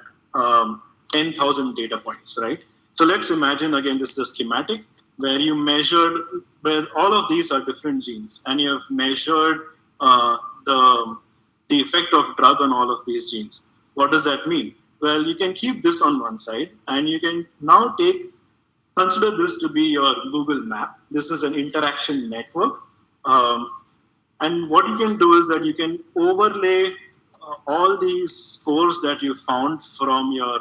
10,000 data points, right? So let's imagine, again, this is a schematic where you measured, where all of these are different genes, and you have measured the effect of drug on all of these genes. What does that mean? Well, you can keep this on one side, and you can now consider this to be your Google map. This is an interaction network. And what you can do is that you can overlay all these scores that you found from your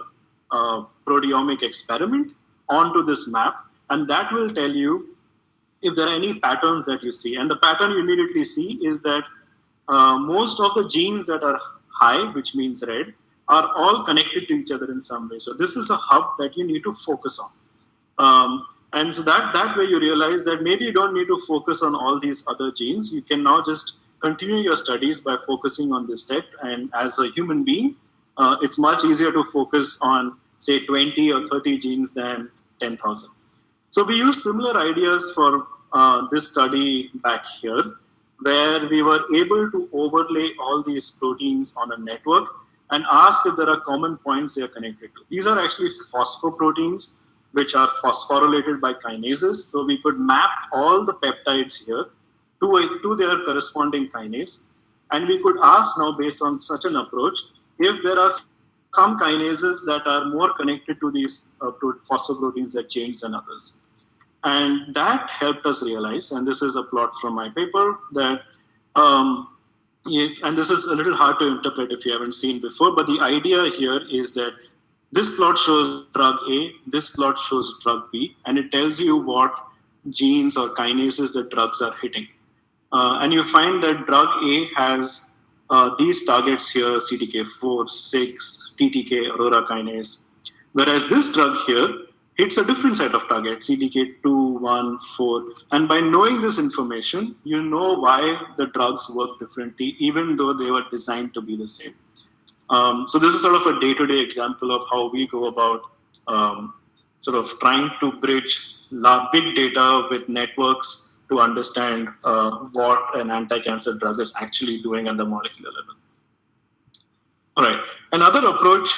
proteomic experiment onto this map, and that will tell you if there are any patterns that you see. And the pattern you immediately see is that most of the genes that are high, which means red, are all connected to each other in some way. So this is a hub that you need to focus on. And so that way you realize that maybe you don't need to focus on all these other genes. You can now just continue your studies by focusing on this set. And as a human being, it's much easier to focus on, say, 20 or 30 genes than 10,000. So we use similar ideas for this study back here, where we were able to overlay all these proteins on a network and ask if there are common points they are connected to. These are actually phosphoproteins. which are phosphorylated by kinases. So we could map all the peptides here to their corresponding kinase. And we could ask now, based on such an approach, if there are some kinases that are more connected to these phosphoproteins that change than others. And that helped us realize, and this is a plot from my paper, that and this is a little hard to interpret if you haven't seen before, but the idea here is that this plot shows drug A, this plot shows drug B, and it tells you what genes or kinases the drugs are hitting. And you find that drug A has these targets here, CDK4, 6, TTK, aurora kinase, whereas this drug here hits a different set of targets, CDK2, 1, 4. And by knowing this information, you know why the drugs work differently, even though they were designed to be the same. So this is sort of a day-to-day example of how we go about sort of trying to bridge big data with networks to understand what an anti-cancer drug is actually doing at the molecular level. All right, another approach,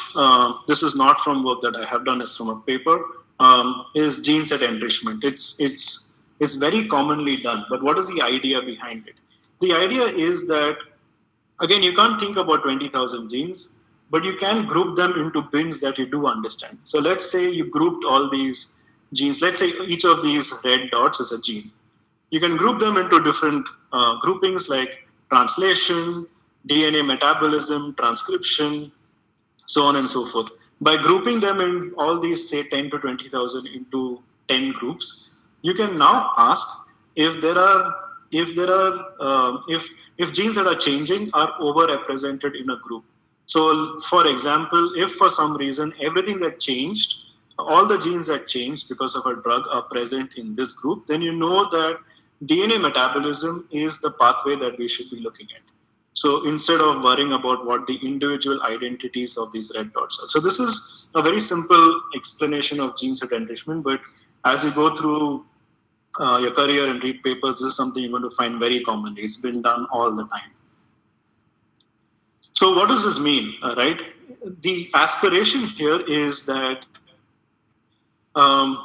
this is not from work that I have done, it's from a paper, is gene set enrichment. It's very commonly done, but what is the idea behind it? The idea is that, again, you can't think about 20,000 genes, but you can group them into bins that you do understand. So let's say you grouped all these genes. Let's say each of these red dots is a gene. You can group them into different groupings like translation, DNA metabolism, transcription, so on and so forth. By grouping them in all these, say, 10 to 20,000 into 10 groups, you can now ask if genes that are changing are overrepresented in a group. So, for example, if for some reason everything that changed, all the genes that changed because of a drug are present in this group, then you know that DNA metabolism is the pathway that we should be looking at. So instead of worrying about what the individual identities of these red dots are. So this is a very simple explanation of gene set enrichment, but as you go through your career and read papers, this is something you're going to find very commonly. It's been done all the time. So what does this mean, right? The aspiration here is that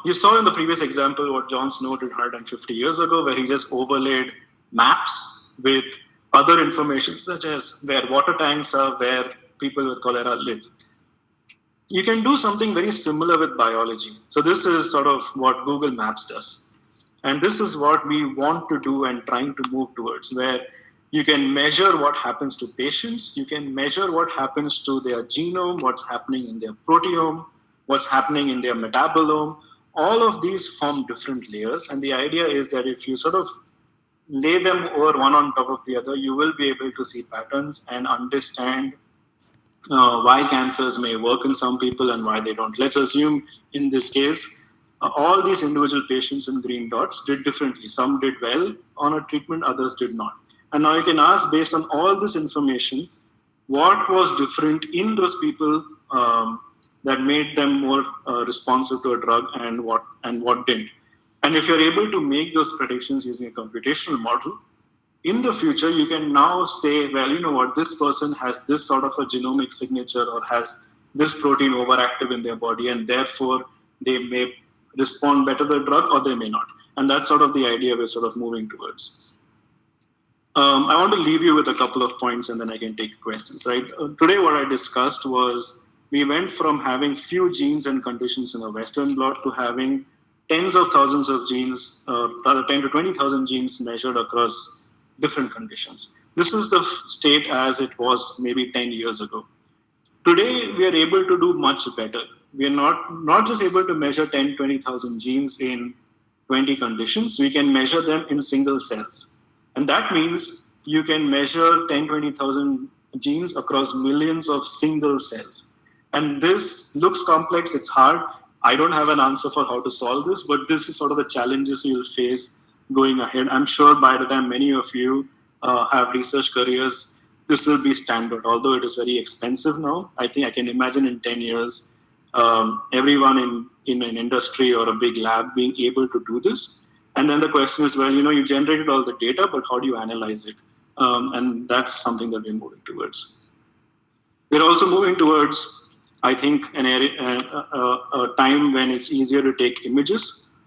you saw in the previous example what John Snow did 150 years ago, where he just overlaid maps with other information, such as where water tanks are, where people with cholera live. You can do something very similar with biology. So this is sort of what Google Maps does. And this is what we want to do and trying to move towards, where you can measure what happens to patients, you can measure what happens to their genome, what's happening in their proteome, what's happening in their metabolome. All of these form different layers. And the idea is that if you sort of lay them over one on top of the other, you will be able to see patterns and understand why cancers may work in some people and why they don't. Let's assume in this case, all these individual patients in green dots did differently. Some did well on a treatment, others did not. And now you can ask, based on all this information, what was different in those people that made them more responsive to a drug and what didn't. And if you're able to make those predictions using a computational model, in the future, you can now say, well, you know what, this person has this sort of a genomic signature or has this protein overactive in their body, and therefore they may respond better to the drug or they may not. And that's sort of the idea we're sort of moving towards. I want to leave you with a couple of points and then I can take questions, right? Today, what I discussed was we went from having few genes and conditions in a Western blot to having tens of thousands of genes, rather 10 to 20,000 genes measured across different conditions. This is the state as it was maybe 10 years ago. Today, we are able to do much better. We are not just able to measure 10, 20,000 genes in 20 conditions, we can measure them in single cells. And that means you can measure 10, 20,000 genes across millions of single cells. And this looks complex, it's hard. I don't have an answer for how to solve this, but this is sort of the challenges you'll face going ahead. I'm sure by the time many of you have research careers, this will be standard, although it is very expensive now. I think I can imagine in 10 years, everyone in an industry or a big lab being able to do this. And then the question is, well, you generated all the data, but how do you analyze it? And that's something that we're moving towards. We're also moving towards I think a time when it's easier to take images.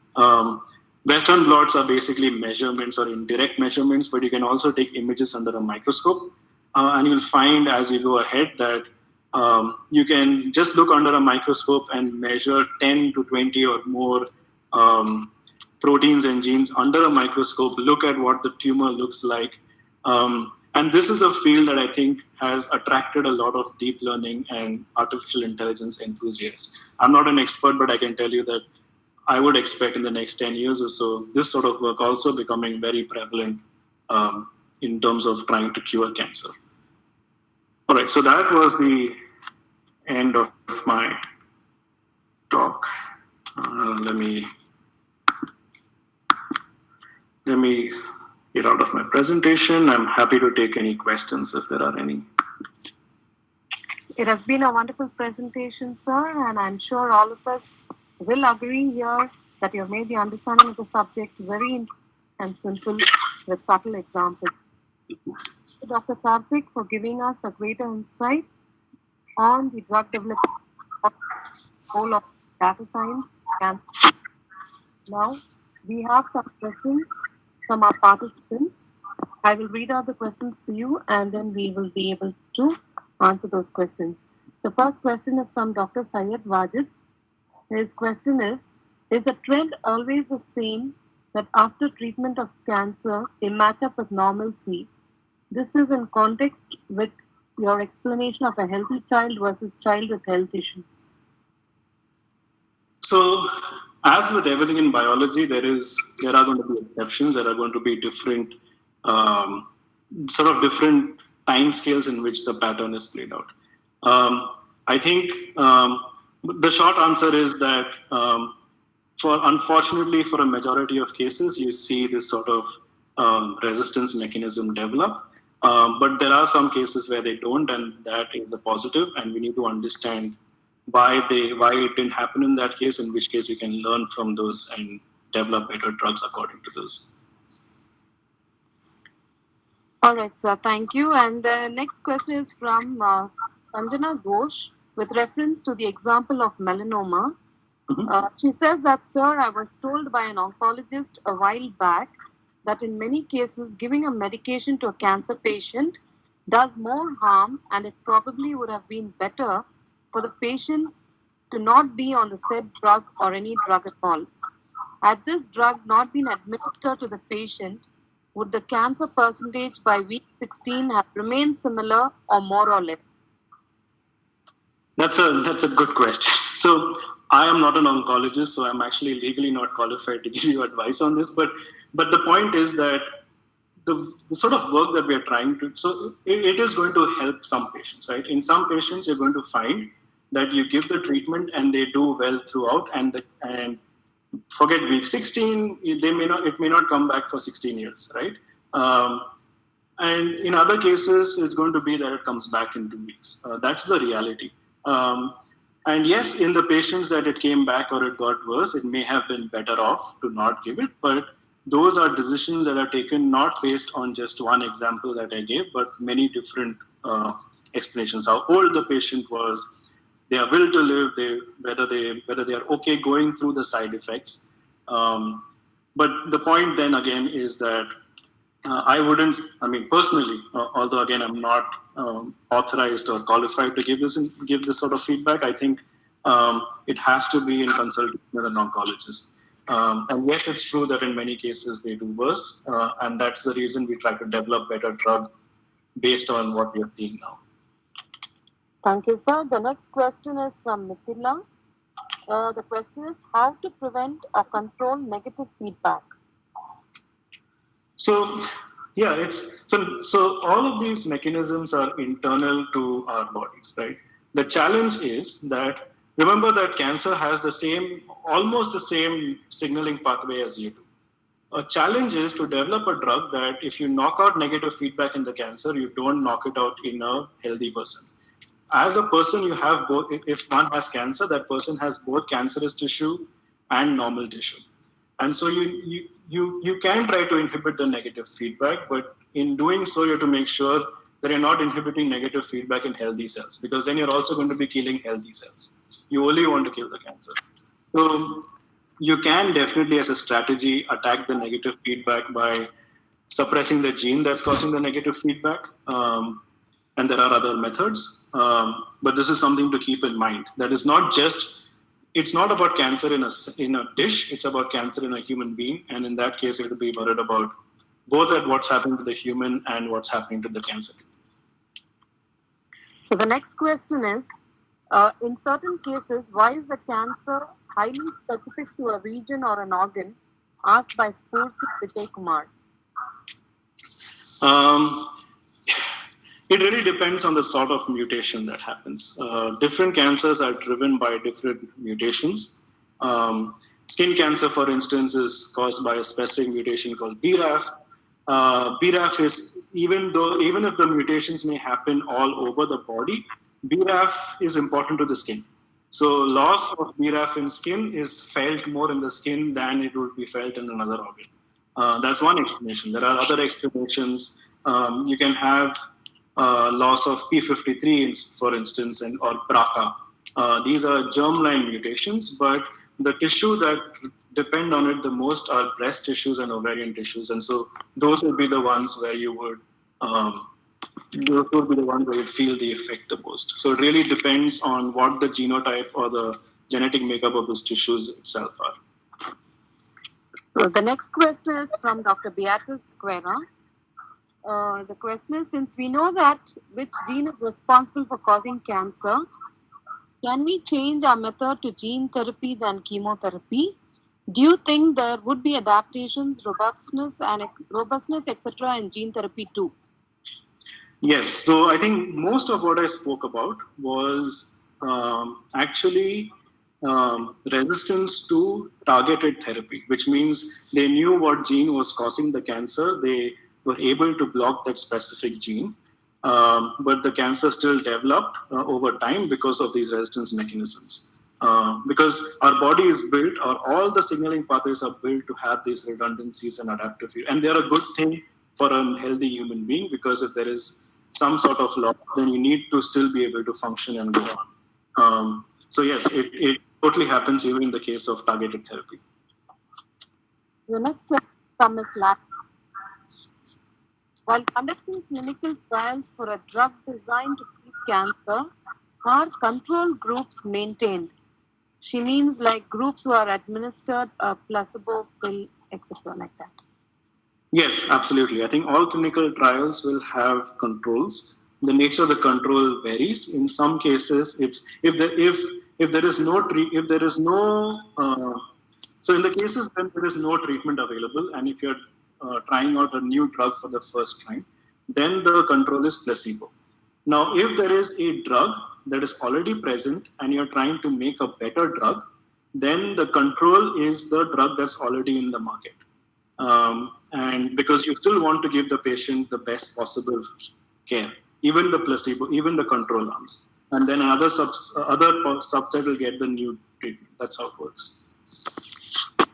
Western blots are basically measurements or indirect measurements, but you can also take images under a microscope. And you'll find as you go ahead that you can just look under a microscope and measure 10 to 20 or more proteins and genes under a microscope, look at what the tumor looks like. And this is a field that I think has attracted a lot of deep learning and artificial intelligence enthusiasts. I'm not an expert, but I can tell you that I would expect in the next 10 years or so, this sort of work also becoming very prevalent in terms of trying to cure cancer. All right, so that was the end of my talk. Let me get out of my presentation. I'm happy to take any questions if there are any. It has been a wonderful presentation, sir, and I'm sure all of us will agree here that you have made the understanding of the subject very and simple with subtle examples. Dr. Karthik for giving us a greater insight on the drug development role of data science. And now we have some questions from our participants. I will read out the questions for you and then we will be able to answer those questions. The first question is from Dr. Syed Wajid. His question is the trend always the same that after treatment of cancer, they match up with normalcy? This is in context with your explanation of a healthy child versus child with health issues. So, as with everything in biology, there are going to be exceptions. There are going to be different, different time scales in which the pattern is played out. I think the short answer is that unfortunately, for a majority of cases, you see this sort of resistance mechanism develop. But there are some cases where they don't, and that is a positive, and we need to understand why it didn't happen in that case, in which case we can learn from those and develop better drugs according to those. All right, sir. Thank you. And the next question is from Sanjana Ghosh with reference to the example of melanoma. She says that, sir, I was told by an oncologist a while back that in many cases, giving a medication to a cancer patient does more harm, and it probably would have been better for the patient to not be on the said drug or any drug at all. Had this drug not been administered to the patient, would the cancer percentage by week 16 have remained similar or more or less? That's a good question. So I am not an oncologist, so I'm actually legally not qualified to give you advice on this. But the point is that the sort of work that we are trying to, so it is going to help some patients, right? In some patients, you're going to find that you give the treatment and they do well throughout, and forget week 16, it may not come back for 16 years, right? And in other cases, it's going to be that it comes back in 2 weeks. That's the reality. And yes, in the patients that it came back or it got worse, it may have been better off to not give it. But those are decisions that are taken not based on just one example that I gave, but many different explanations. How old the patient was, their will to live, whether they are okay going through the side effects. But the point then again is that personally, although again I'm not authorized or qualified to give this sort of feedback, I think it has to be in consultation with an oncologist. And yes, it's true that in many cases they do worse, and that's the reason we try to develop better drugs based on what we are seeing now. Thank you, sir. The next question is from Mithila. The question is how to prevent or control negative feedback. So yeah, so all of these mechanisms are internal to our bodies, right? The challenge is that remember that cancer has almost the same signaling pathway as you do. A challenge is to develop a drug that if you knock out negative feedback in the cancer, you don't knock it out in a healthy person. As a person, you have both. If one has cancer, that person has both cancerous tissue and normal tissue. And so you can try to inhibit the negative feedback, but in doing so, you have to make sure that you're not inhibiting negative feedback in healthy cells, because then you're also going to be killing healthy cells. You only want to kill the cancer. So you can definitely, as a strategy, attack the negative feedback by suppressing the gene that's causing the negative feedback. And there are other methods. But this is something to keep in mind. That is not just, it's not about cancer in a dish, it's about cancer in a human being. And in that case, you have to be worried about both at what's happening to the human and what's happening to the cancer. So the next question is, in certain cases, why is the cancer highly specific to a region or an organ? Asked by Spurti Vijay Kumar. It really depends on the sort of mutation that happens. Different cancers are driven by different mutations. Skin cancer, for instance, is caused by a specific mutation called BRAF. BRAF is, even if the mutations may happen all over the body, BRAF is important to the skin. So loss of BRAF in skin is felt more in the skin than it would be felt in another organ. That's one explanation. There are other explanations. You can have loss of P53, for instance, or BRCA. These are germline mutations, but the tissue that depend on it the most are breast tissues and ovarian tissues, and so those would be the ones where you would feel the effect the most. So it really depends on what the genotype or the genetic makeup of those tissues itself are. So the next question is from Dr. Beatrice Guerra. The question is, since we know that which gene is responsible for causing cancer, can we change our method to gene therapy than chemotherapy? Do you think there would be adaptations, robustness, etc. in gene therapy too? Yes. So I think most of what I spoke about was actually resistance to targeted therapy, which means they knew what gene was causing the cancer. They were able to block that specific gene, but the cancer still developed over time because of these resistance mechanisms. Because our body is built, or all the signaling pathways are built to have these redundancies and adaptive, and they're a good thing for a healthy human being, because if there is some sort of loss, then you need to still be able to function and go on. So yes, it totally happens even in the case of targeted therapy. The next question from Ms. Lack. While conducting clinical trials for a drug designed to treat cancer, are control groups maintained? She means like groups who are administered a placebo pill, etc. like that. Yes, absolutely. I think all clinical trials will have controls. The nature of the control varies. In some cases, it's if there is no so in the cases when there is no treatment available, and if you're trying out a new drug for the first time, then the control is placebo. Now, if there is a drug that is already present and you're trying to make a better drug, then the control is the drug that's already in the market. And because you still want to give the patient the best possible care, even the placebo, even the control arms. And then other subset will get the new treatment. That's how it works.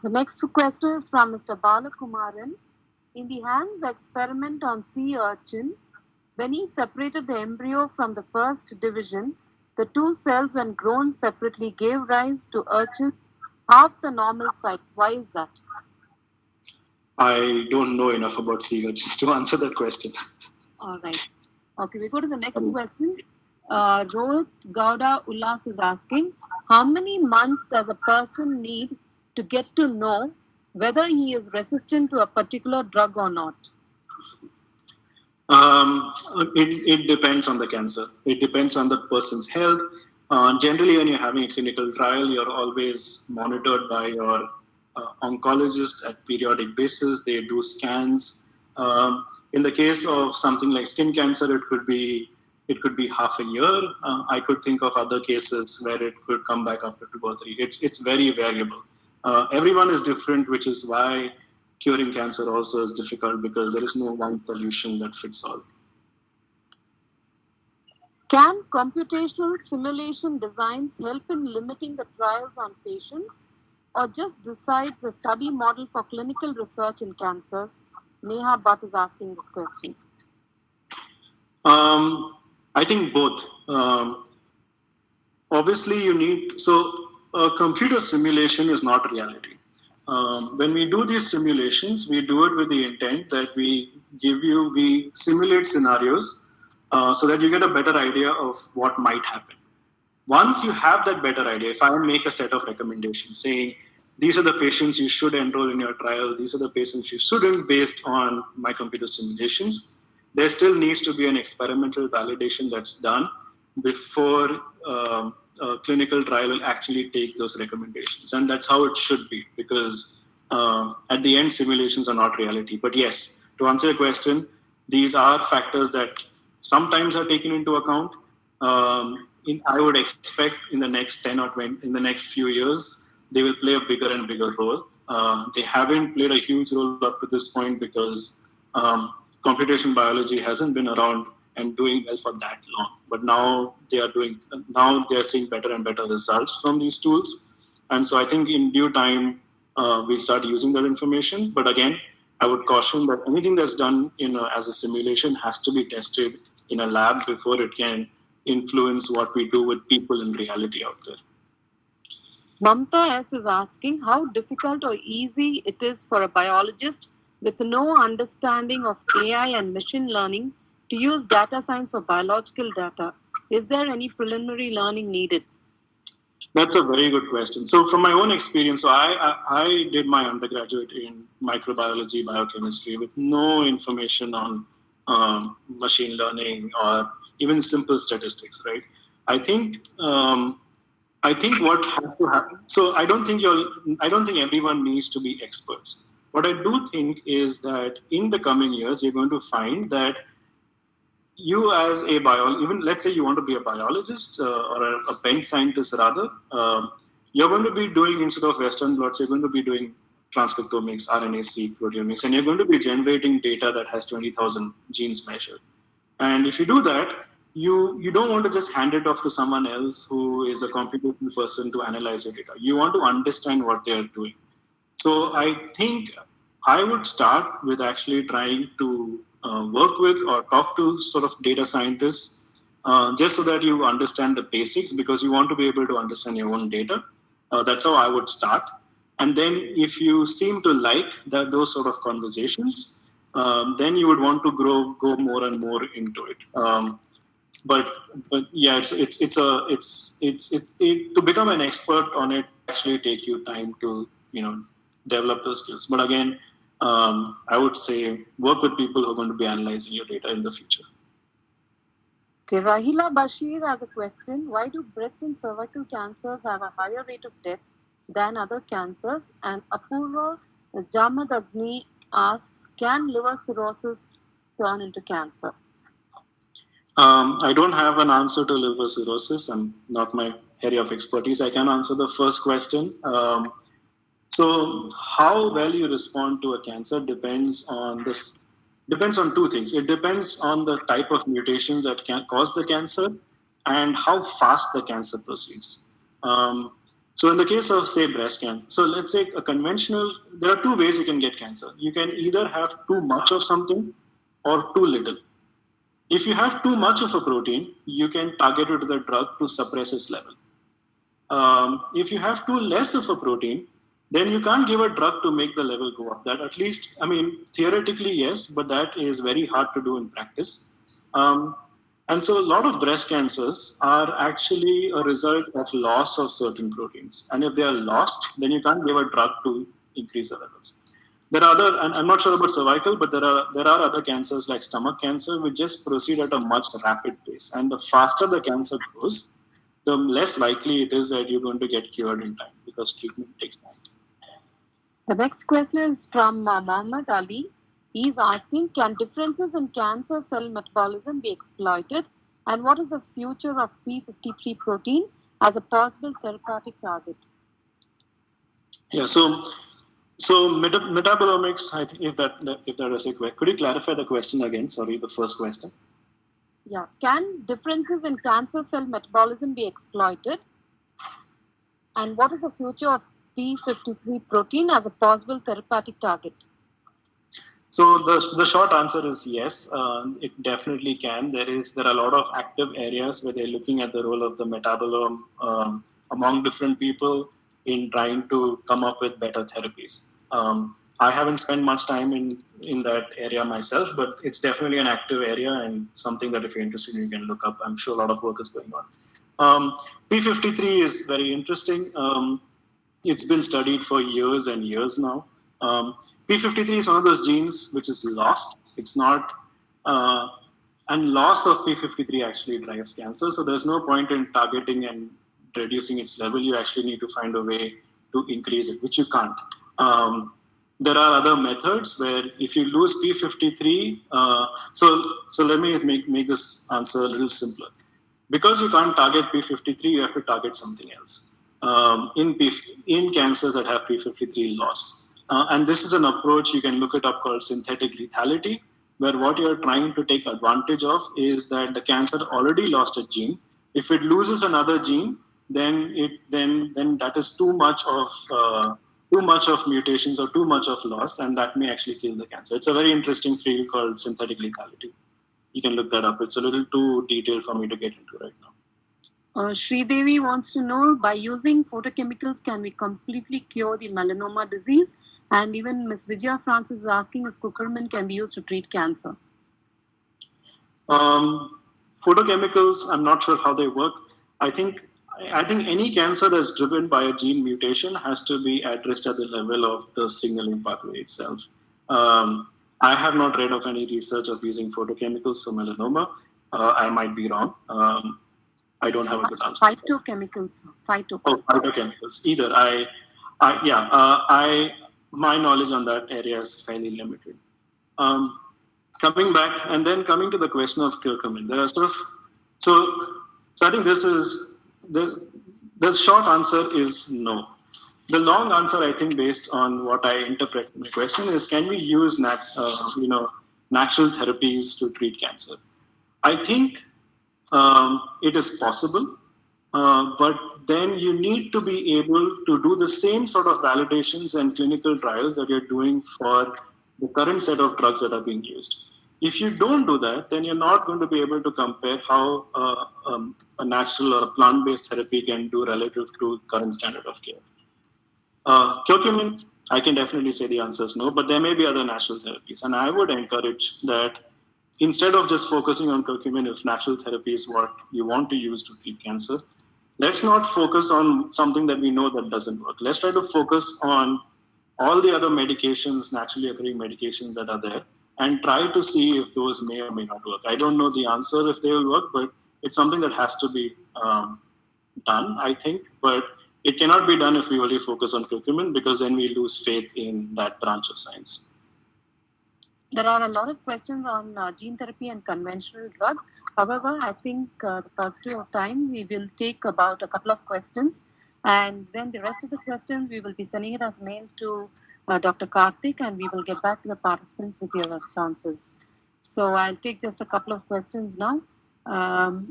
The next question is from Mr. Balakumaran. In the Hans experiment on sea urchin, when he separated the embryo from the first division, the two cells, when grown separately, gave rise to urchins half the normal size. Why is that? I don't know enough about sea urchins to answer that question. All right. Okay, we go to the next question. Rohit Gowda Ullas is asking, how many months does a person need to get to know whether he is resistant to a particular drug or not? It depends on the cancer. It depends on the person's health. Generally, when you're having a clinical trial, you're always monitored by your oncologist at periodic basis. They do scans. In the case of something like skin cancer, it could be half a year. I could think of other cases where it could come back after 2 or 3. It's very variable. Everyone is different, which is why curing cancer also is difficult, because there is no one solution that fits all. Can computational simulation designs help in limiting the trials on patients, or just decides a study model for clinical research in cancers? Neha Bhatt is asking this question. I think both. Obviously, you need, so a computer simulation is not reality. When we do these simulations, we do it with the intent that we simulate scenarios so that you get a better idea of what might happen. Once you have that better idea, if I make a set of recommendations saying these are the patients you should enroll in your trial, these are the patients you shouldn't based on my computer simulations, there still needs to be an experimental validation that's done before a clinical trial will actually take those recommendations. And that's how it should be, because at the end, simulations are not reality. But yes, to answer your question, these are factors that sometimes are taken into account. I would expect in the next 10 or 20, in the next few years, they will play a bigger and bigger role. They haven't played a huge role up to this point because computational biology hasn't been around and doing well for that long. But now they are seeing better and better results from these tools. And so I think in due time, we'll start using that information. But again, I would caution that anything that's done as a simulation has to be tested in a lab before it can influence what we do with people in reality out there. Mamta S is asking how difficult or easy it is for a biologist with no understanding of AI and machine learning to use data science for biological data. Is there any preliminary learning needed? That's a very good question. So, from my own experience, I did my undergraduate in microbiology, biochemistry, with no information on machine learning or even simple statistics. Right? I think I think what has to happen. So, I don't think everyone needs to be experts. What I do think is that in the coming years, you're going to find that you as a even let's say you want to be a biologist or a bench scientist rather, you're going to be doing, instead of Western blots, you're going to be doing transcriptomics, RNA-seq, proteomics, and you're going to be generating data that has 20,000 genes measured. And if you do that, you don't want to just hand it off to someone else who is a computational person to analyze your data. You want to understand what they are doing. So I think I would start with actually trying to work with or talk to sort of data scientists, just so that you understand the basics, because you want to be able to understand your own data. That's how I would start. And then if you seem to like those sort of conversations, then you would want to go more and more into it. But yeah, to become an expert on it actually take you time to develop those skills. But again, I would say work with people who are going to be analyzing your data in the future. Okay, Rahila Bashir has a question. Why do breast and cervical cancers have a higher rate of death than other cancers? And Apurva Jamadagni asks, can liver cirrhosis turn into cancer? I don't have an answer to liver cirrhosis. I'm not my area of expertise. I can answer the first question. So how well you respond to a cancer depends on two things. It depends on the type of mutations that can cause the cancer and how fast the cancer proceeds. So in the case of, say, breast cancer, so let's say there are two ways you can get cancer. You can either have too much of something or too little. If you have too much of a protein, you can target it with a drug to suppress its level. If you have too less of a protein, then you can't give a drug to make the level go up. That, at least, theoretically, yes, but that is very hard to do in practice. And so a lot of breast cancers are actually a result of loss of certain proteins. And if they are lost, then you can't give a drug to increase the levels. There are other, and I'm not sure about cervical, but there are other cancers like stomach cancer, which just proceed at a much rapid pace. And the faster the cancer grows, the less likely it is that you're going to get cured in time, because treatment takes time. The next question is from Mohammed Ali. He's asking, can differences in cancer cell metabolism be exploited? And what is the future of p53 protein as a possible therapeutic target? Yeah, so metabolomics, I think if that was a question, could you clarify the question again? Sorry, the first question. Yeah, can differences in cancer cell metabolism be exploited? And what is the future of p53 protein as a possible therapeutic target? So the short answer is yes, it definitely can. There are a lot of active areas where they're looking at the role of the metabolome among different people in trying to come up with better therapies. I haven't spent much time in that area myself, but it's definitely an active area and something that if you're interested, you can look up. I'm sure a lot of work is going on. P53 is very interesting. It's been studied for years and years now. P53 is one of those genes which is lost. It's not, and loss of P53 actually drives cancer. So there's no point in targeting and reducing its level. You actually need to find a way to increase it, which you can't. There are other methods where if you lose P53, so let me make this answer a little simpler. Because you can't target P53, you have to target something else in cancers that have P53 loss. And this is an approach, you can look it up, called synthetic lethality, where what you're trying to take advantage of is that the cancer already lost a gene. If it loses another gene, then that is too much of mutations or too much of loss, and that may actually kill the cancer. It's a very interesting field called synthetic lethality. You can look that up. It's a little too detailed for me to get into right now. Sridevi wants to know, by using photochemicals, can we completely cure the melanoma disease? And even Ms. Vijaya Francis is asking if curcumin can be used to treat cancer. Photochemicals, I'm not sure how they work. I think any cancer that's driven by a gene mutation has to be addressed at the level of the signaling pathway itself. I have not read of any research of using photochemicals for melanoma. I might be wrong. I don't have a good answer. Phytochemicals. Phytochemicals. Either. My knowledge on that area is fairly limited. Coming back and then coming to the question of curcumin, there are so I think this is the short answer is no. The long answer, I think, based on what I interpret in the question, is can we use natural therapies to treat cancer? I think it is possible, but then you need to be able to do the same sort of validations and clinical trials that you're doing for the current set of drugs that are being used. If you don't do that, then you're not going to be able to compare how a natural or a plant-based therapy can do relative to current standard of care. Curcumin, I can definitely say the answer is no, but there may be other natural therapies. And I would encourage that instead of just focusing on curcumin, if natural therapy is what you want to use to treat cancer, let's not focus on something that we know that doesn't work. Let's try to focus on all the other medications, naturally occurring medications that are there, and try to see if those may or may not work. I don't know the answer if they will work, but it's something that has to be done, I think. But it cannot be done if we only focus on curcumin, because then we lose faith in that branch of science. There are a lot of questions on gene therapy and conventional drugs. However, I think the paucity of time, we will take about a couple of questions. And then the rest of the questions, we will be sending it as mail to Dr. Karthik, and we will get back to the participants with your responses. So I'll take just a couple of questions now.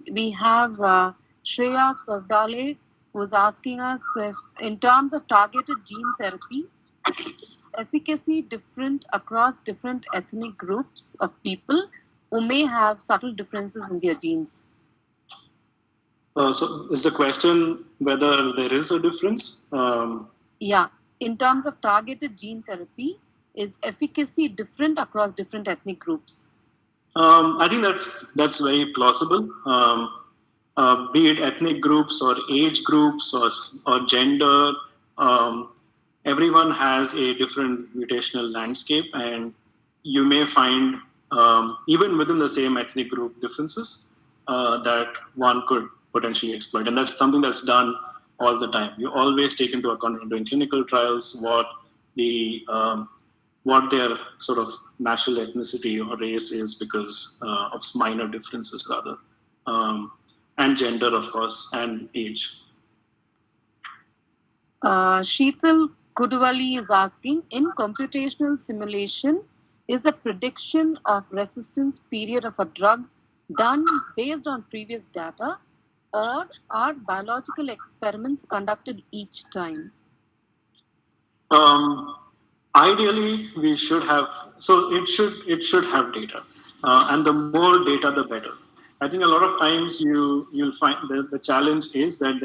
We have Shreya Kovdale, who is asking us if, in terms of targeted gene therapy, efficacy different across different ethnic groups of people who may have subtle differences in their genes. So is the question whether there is a difference? Yeah. In terms of targeted gene therapy, is efficacy different across different ethnic groups? I think that's very plausible. Be it ethnic groups or age groups or gender, everyone has a different mutational landscape, and you may find even within the same ethnic group differences that one could potentially exploit, and that's something that's done all the time. You always take into account when doing clinical trials what their sort of national ethnicity or race is, because of minor differences rather, and gender, of course, and age. Sheetal Kuduvali is asking, in computational simulation, is the prediction of resistance period of a drug done based on previous data, or are biological experiments conducted each time? Ideally, we should have, so it should have data, and the more data, the better. I think a lot of times you'll find the challenge is that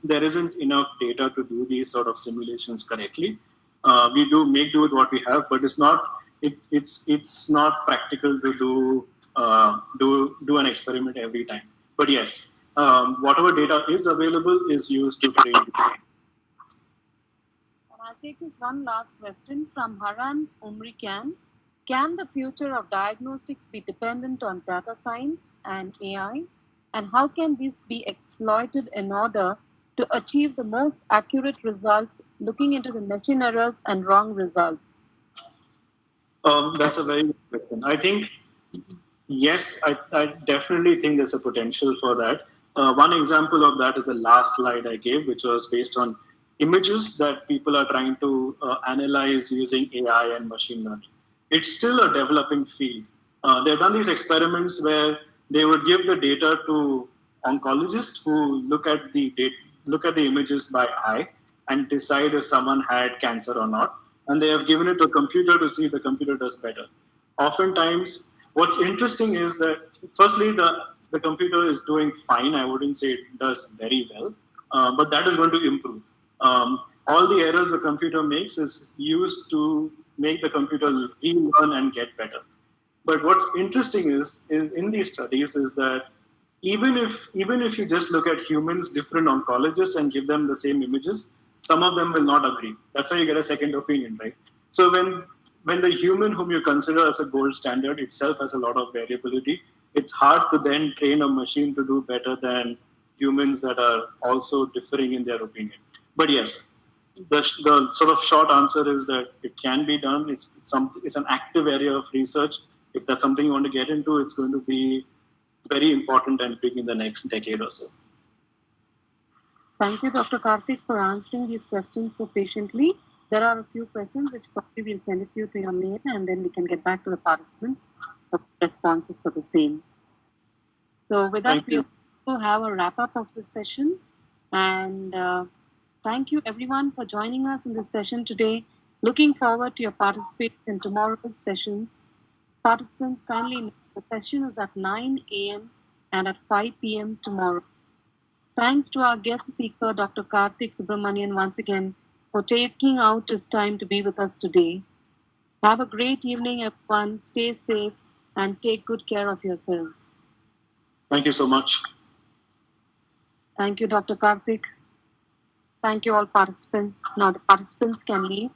there isn't enough data to do these sort of simulations correctly. We do make do with what we have, but it's not practical to do an experiment every time. But yes, whatever data is available is used to train. I'll take this one last question from Haran Umrikan. Can the future of diagnostics be dependent on data science and AI? And how can this be exploited in order to achieve the most accurate results, looking into the machine errors and wrong results? That's a very good question. I think yes, I definitely think there's a potential for that. One example of that is the last slide I gave, which was based on images that people are trying to analyze using AI and machine learning. It's still a developing field. They've done these experiments where they would give the data to oncologists who look at the images by eye and decide if someone had cancer or not. And they have given it to a computer to see if the computer does better. Oftentimes, what's interesting is that firstly, the computer is doing fine. I wouldn't say it does very well, but that is going to improve. All the errors the computer makes is used to make the computer relearn and get better. But what's interesting is in these studies is that even if you just look at humans, different oncologists, and give them the same images, some of them will not agree. That's why you get a second opinion, right? So when the human whom you consider as a gold standard itself has a lot of variability, it's hard to then train a machine to do better than humans that are also differing in their opinion. But yes, the sort of short answer is that it can be done. It's an active area of research. If that's something you want to get into, it's going to be very important and big in the next decade or so. Thank you, Dr. Karthik, for answering these questions so patiently. There are a few questions which probably we'll send it to you to your mail, and then we can get back to the participants for responses for the same. So with that, we also have a wrap up of this session. And thank you everyone for joining us in this session today. Looking forward to your participation in tomorrow's sessions. Participants, kindly note the session is at 9 a.m. and at 5 p.m. tomorrow. Thanks to our guest speaker, Dr. Karthik Subramanian, once again for taking out his time to be with us today. Have a great evening, everyone. Stay safe and take good care of yourselves. Thank you so much. Thank you, Dr. Karthik. Thank you, all participants. Now the participants can leave.